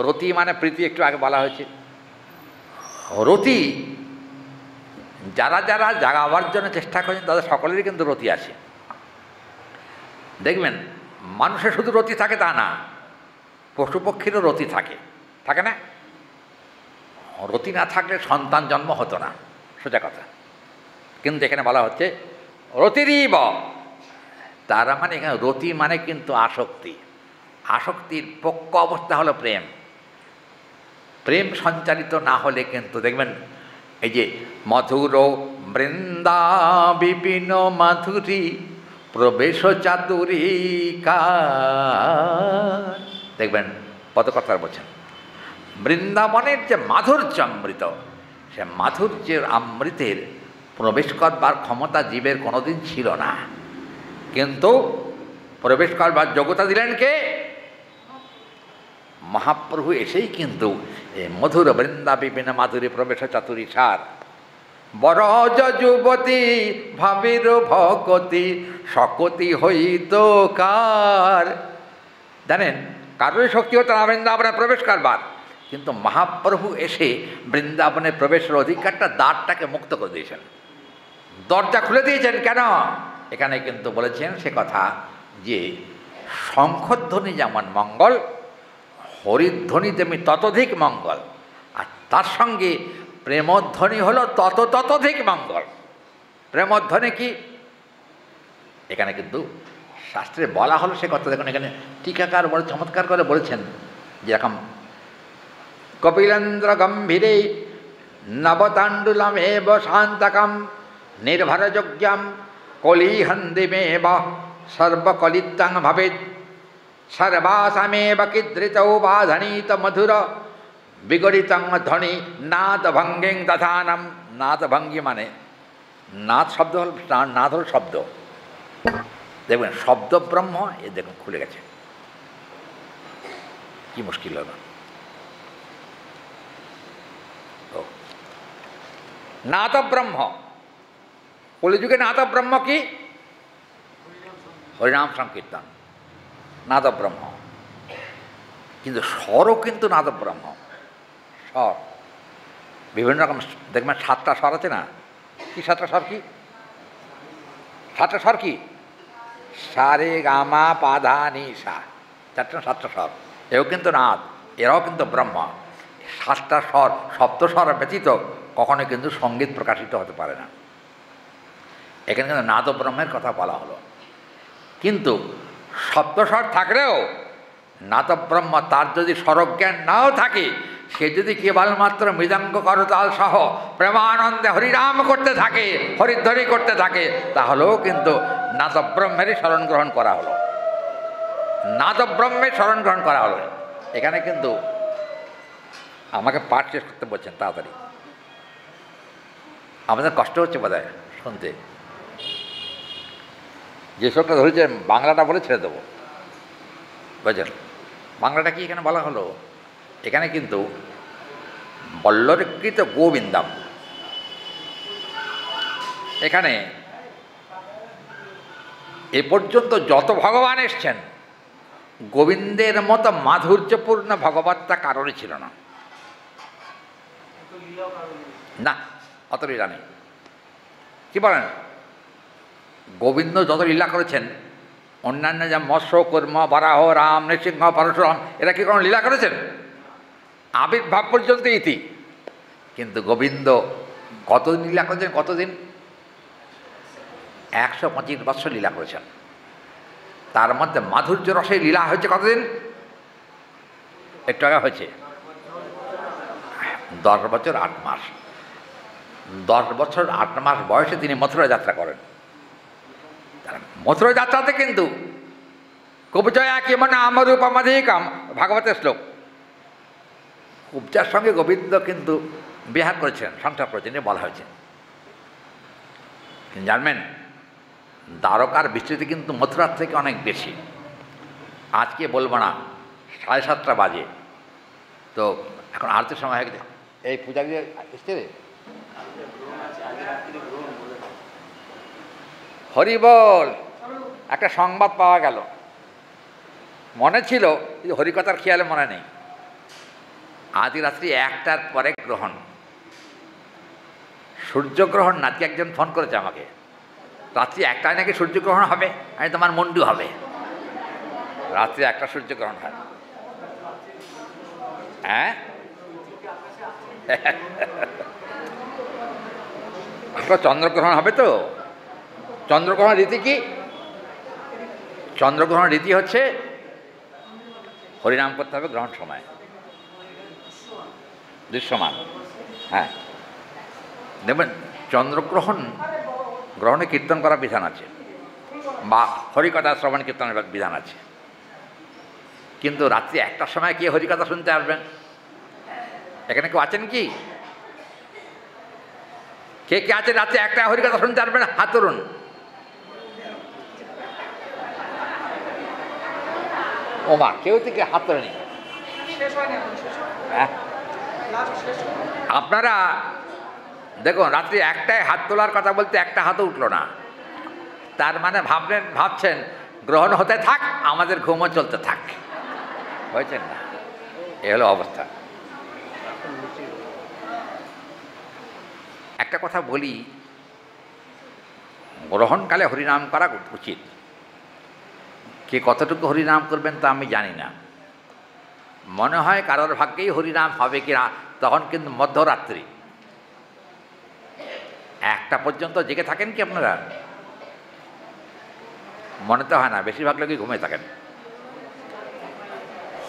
রতি মানে প্রীতি, একটু আগে বলা হয়েছে। রতি যারা যারা জাগাবার জন্য চেষ্টা করেন তাদের সকলেরই কিন্তু রতি আছে। দেখবেন মানুষের শুধু রতি থাকে তা না, পশু পক্ষীরও রতি থাকে, থাকে না? রতি না থাকলে সন্তান জন্ম হতো না, সোজা কথা। কিন্তু এখানে বলা হচ্ছে রতিরিব, তারা মানে এখানে রতি মানে কিন্তু আসক্তি। আসক্তির পক্ষ অবস্থা হলো প্রেম। প্রেম সঞ্চারিত না হলে কিন্তু দেখবেন এই যে মধুর বৃন্দা বিপিন মাধুরী প্রবেশ চাতুরিকার, দেখবেন পদকর্তা বলছেন বৃন্দাবনের যে মাধুর্য অমৃত, সে মাধুর্যের অমৃতের প্রবেশ করবার ক্ষমতা জীবের কোনোদিন ছিল না, কিন্তু প্রবেশ করবার যোগ্যতা দিলেন কে? মহাপ্রভু এসেই কিন্তু এই মধুর বৃন্দা বিপিন মাধুরী প্রবেশ চাতুরী সার বরজ যুবতী ভাবির ভকতি সকতি হইত কার। জানেন কারোর শক্তি হতো না বৃন্দাবনে প্রবেশ করবার, কিন্তু মহাপ্রভু এসে বৃন্দাবনে প্রবেশের অধিকারটা দ্বারটাকে মুক্ত করে দিয়েছেন, দরজা খুলে দিয়েছেন। কেন? এখানে কিন্তু বলেছেন সে কথা যে শঙ্খধ্বনি যেমন মঙ্গল, হরিধ্বনি তেমনি ততোধিক মঙ্গল, আর তার সঙ্গে প্রেমধ্বনি হলো ততোধিক মঙ্গল। প্রেমধ্বনি কি? এখানে কিন্তু শাস্ত্রে বলা হলো সে কথা। দেখুন এখানে টিকাকার বড় চমৎকার করে বলেছেন, যেরকম কপিলেন্দ্র গম্ভীরে নবতাণ্ডুলম এব শান্তকম নির্ভরযোগ্যম কলিহন্দিমেব সর্বকলিত্যং ভবেৎ সর্বাসামেব কিদৃতৌ বাধনীত মধুর বিগড়িতং ধ্বনি নাদ ভঙ্গিং দধানম। নাদ ভঙ্গি মানে নাদ শব্দ হল, নাদ হল শব্দ। দেখবেন শব্দ ব্রহ্ম, এ দেখুন খুলে গেছে, কি মুশকিল হলো। নাদ ব্রহ্ম, কলিযুগে নাদ ব্রহ্ম কি? হরিনাম সংকীর্তন, নাদ ব্রহ্ম। কিন্তু স্বরও কিন্তু নাদ ব্রহ্ম, স্বর বিভিন্ন রকম। দেখবেন 7টা স্বর আছে না? কি 7টা স্বর? কি 7টা স্বর? কি সা রে গা মা পা ধা নি সা, 7টা স্বর। এও কিন্তু নাদ, এরাও কিন্তু ব্রহ্ম। 7টা স্বর, সপ্তস্বর ব্যতীত কখনো কিন্তু সঙ্গীত প্রকাশিত হতে পারে না। এখানে কিন্তু নাদ ব্রহ্মের কথা বলা হলো। কিন্তু সপ্তস্বর থাকলেও নাদ ব্রহ্ম, তার যদি স্বরজ্ঞান নাও থাকে, সে যদি কেবলমাত্র মৃদঙ্গ করতাল সহ প্রেমানন্দে হরিনাম করতে থাকে, হরিধ্বনি করতে থাকে, তাহলেও কিন্তু নাদ ব্রহ্মেরই শরণ গ্রহণ করা হলো, নাদ ব্রহ্মের শরণ গ্রহণ করা হলো। এখানে কিন্তু আমাকে পাঠ শেষ করতে বলছেন তাড়াতাড়ি, আমাদের কষ্ট হচ্ছে বোধ হয় শুনতে। যে শ্লোকটা ধরেছে বাংলাটা বলে ছেড়ে দেবো, বুঝলেন? বাংলাটা কি এখানে বলা হলো? এখানে কিন্তু বল্লরীকৃত গোবিন্দম, এখানে এ পর্যন্ত যত ভগবান এসছেন, গোবিন্দের মতো মাধুর্যপূর্ণ ভগবত্তা কারোরই ছিল না। না, অত লীলা নেই। কি বলেন? গোবিন্দ যত লীলা করেছেন, অন্যান্য যা মৎস্য, কর্ম, বরাহ, রাম, নৃসিংহ, পরশুরাম, এরা কি কোনো লীলা করেছেন? আবির্ভাব পর্যন্ত ইতি। কিন্তু গোবিন্দ কতদিন লীলা করেছেন? কতদিন? 125 বৎসর লীলা করেছেন। তার মধ্যে মাধুর্য রসে লীলা হয়েছে কতদিন? একটু আগে হয়েছে 10 বছর 8 মাস। 10 বছর 8 মাস বয়সে তিনি মথুরা যাত্রা করেন। মথুরা যাত্রাতে কিন্তু কুবজয়া কিমন আমরূপমধিকম, ভাগবতের শ্লোক। কুবজার সঙ্গে গোবিন্দ কিন্তু বিহার করেছেন, সংসার করেছেন, বলা হয়েছে। জানবেন দ্বারকার বিস্তৃতি কিন্তু মথুরার থেকে অনেক বেশি। আজকে বলবো না, 7:30 বাজে, তো এখন আরতির সময় হয়ে গেছে। এই পূজা দিয়ে এসছে রে, হরি বল। একটা সংবাদ পাওয়া গেল, মনে ছিল হরিকথার খেয়ালে মনে নেই। আজ রাত্রি 1টার পরে গ্রহণ, সূর্যগ্রহণ। নাকি একজন ফোন করেছে আমাকে, রাত্রি 1টায় নাকি সূর্যগ্রহণ হবে। আমি তোমার মুন্ডু হবে, রাত্রি 1টা সূর্যগ্রহণ হয়। হ্যাঁ, চন্দ্রগ্রহণ হবে তো। চন্দ্রগ্রহণ রীতি কি? চন্দ্রগ্রহণ রীতি হচ্ছে হরিনাম করতে হবে গ্রহণ সময়। দৃশ্যমান। হ্যাঁ, দেখবেন চন্দ্রগ্রহণ গ্রহণে কীর্তন করার বিধান আছে, বা হরিকথা শ্রবণ কীর্তনের বিধান আছে, কিন্তু রাত্রি 1টার সময় কে হরিকথা শুনতে আসবেন? এখানে কেউ আছেন কি? কে কে আছেন রাত্রি 1টায় হরিকথা শুনতে আসবেন? হাত তুলুন। ও মা, কেউ থেকে হাত তোলেনি। আপনারা দেখুন, রাত্রি 1টায় হাত তোলার কথা বলতে একটা হাতও উঠল না, তার মানে ভাবছেন গ্রহণ হতে থাক, আমাদের ঘুমও চলতে থাক। হয়েছেন না? এ হলো অবস্থা। একটা কথা বলি, গ্রহণকালে হরিনাম করা উচিত। কে কতটুকু হরিনাম করবেন তা আমি জানি না। মনে হয় কারোর ভাগ্যেই হরিনাম হবে কিনা, তখন কিন্তু মধ্যরাত্রি 1টা পর্যন্ত জেগে থাকেন কি আপনারা? মনে তো হয় না, বেশিরভাগ লোকই ঘুমিয়ে থাকেন।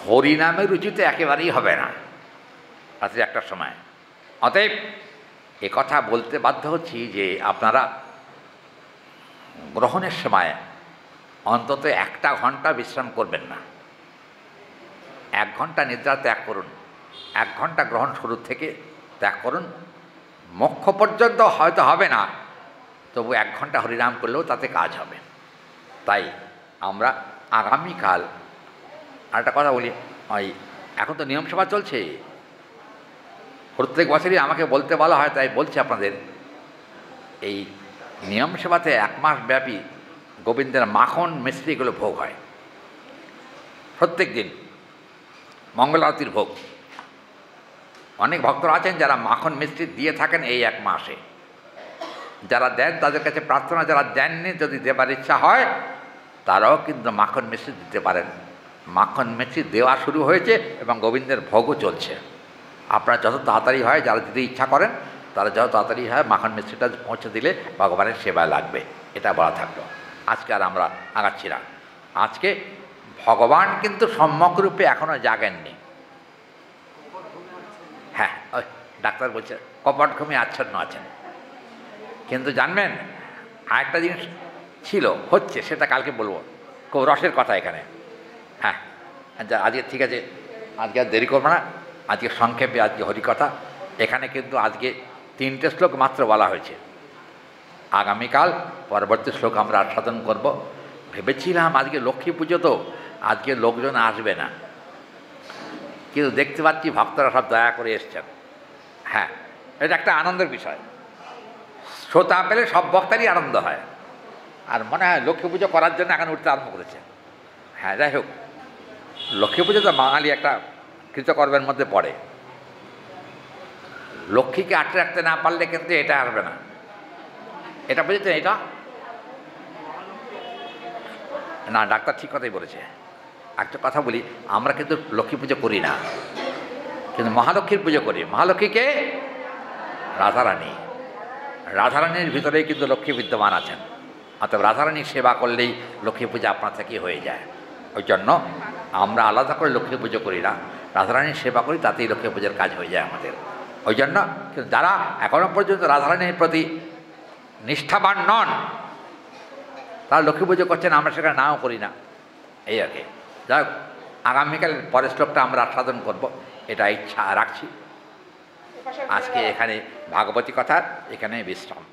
হরিনামের রুচি তো একেবারেই হবে না রাত্রি 1টার সময়। অতএব এ কথা বলতে বাধ্য হচ্ছি যে আপনারা গ্রহণের সময় অন্তত 1টা ঘন্টা বিশ্রাম করবেন না। 1 ঘন্টা নিদ্রা ত্যাগ করুন, 1 ঘন্টা গ্রহণ শুরু থেকে ত্যাগ করুন। মোক্ষ পর্যন্ত হয়তো হবে না, তবু 1 ঘন্টা হরিনাম করলেও তাতে কাজ হবে। তাই আমরা আগামীকাল আরেকটা কথা বলি, এখন তো নিয়মসভা চলছে, প্রত্যেক বছরই আমাকে বলতে বলা হয়, তাই বলছি আপনাদের। এই নিয়মসভাতে 1 মাস ব্যাপী গোবিন্দের মাখন মিষ্টিগুলো ভোগ হয় প্রত্যেক দিন, মঙ্গল আরতির ভোগ। অনেক ভক্তরা আছেন যারা মাখন মিষ্টি দিয়ে থাকেন এই 1 মাসে। যারা দেন তাদের কাছে প্রার্থনা, যারা দেননি যদি দেবার ইচ্ছা হয় তারাও কিন্তু মাখন মিষ্টি দিতে পারেন। মাখন মিষ্টি দেওয়া শুরু হয়েছে এবং গোবিন্দের ভোগও চলছে। আপনারা যত তাড়াতাড়ি হয়, যারা দিতে ইচ্ছা করেন তারা যত তাড়াতাড়ি হয় মাখন মিষ্টিটা পৌঁছে দিলে ভগবানের সেবায় লাগবে, এটা বলা থাকলো। আজকে আর আমরা আগাচ্ছি না। আজকে ভগবান কিন্তু সম্যকরূপে এখনও জাগেননি। হ্যাঁ, ওই ডাক্তার বলছে কপট ঘুমে আচ্ছন্ন আছেন, কিন্তু জানবেন আরেকটা জিনিস ছিল, হচ্ছে, সেটা কালকে বলবো। খুব রসের কথা এখানে। হ্যাঁ, আজকে ঠিক আছে, আজকে আর দেরি করবো না। আজকে সংক্ষেপে আজকে হরিকথা। এখানে কিন্তু আজকে 3টে শ্লোক মাত্র বলা হয়েছে। আগামীকাল পরবর্তী শ্লোক আমরা আস্বাদন করব। ভেবেছিলাম আজকে লক্ষ্মী পুজো, তো আজকে লোকজন আসবে না, কিন্তু দেখতে পাচ্ছি ভক্তরা সব দয়া করে এসছেন। হ্যাঁ, এটা একটা আনন্দের বিষয়। শ্রোতা পেলে সব বক্তারই আনন্দ হয়, আর মনে হয় লক্ষ্মী পুজো করার জন্য এখন উঠতে আরম্ভ করেছে। হ্যাঁ, যাই হোক, লক্ষ্মী পুজো তো বাঙালি একটা কৃতকর্মের মধ্যে পড়ে। লক্ষ্মীকে আটকে রাখতে না পারলে কিন্তু এটা আসবে না। এটা বুঝেছেন? এটা না, ডাক্তার ঠিক কথাই বলেছে। একটা কথা বলি, আমরা কিন্তু লক্ষ্মী পুজো করি না, কিন্তু মহালক্ষ্মীর পুজো করি। মহালক্ষ্মীকে রাধারানী, রাধারানীর ভিতরেই কিন্তু লক্ষ্মী বিদ্যমান আছেন। অর্থাৎ রাধারানীর সেবা করলেই লক্ষ্মী পূজা আপনার থেকেই হয়ে যায়। ওই জন্য আমরা আলাদা করে লক্ষ্মী পুজো করি না, রাধারানীর সেবা করি, তাতেই লক্ষ্মী পুজোর কাজ হয়ে যায় আমাদের। ওই জন্য যারা এখনও পর্যন্ত রাধারানীর প্রতি নিষ্ঠাবান নন তারা লক্ষ্মী পুজো করছেন, আমরা সেখানে নাও করি না, এই আর কি। যাই হোক, আগামীকাল পরের শ্লোকটা আমরা আস্বাদন করব, এটা ইচ্ছা রাখছি। আজকে এখানে ভাগবতী কথা, এখানে বিশ্রাম।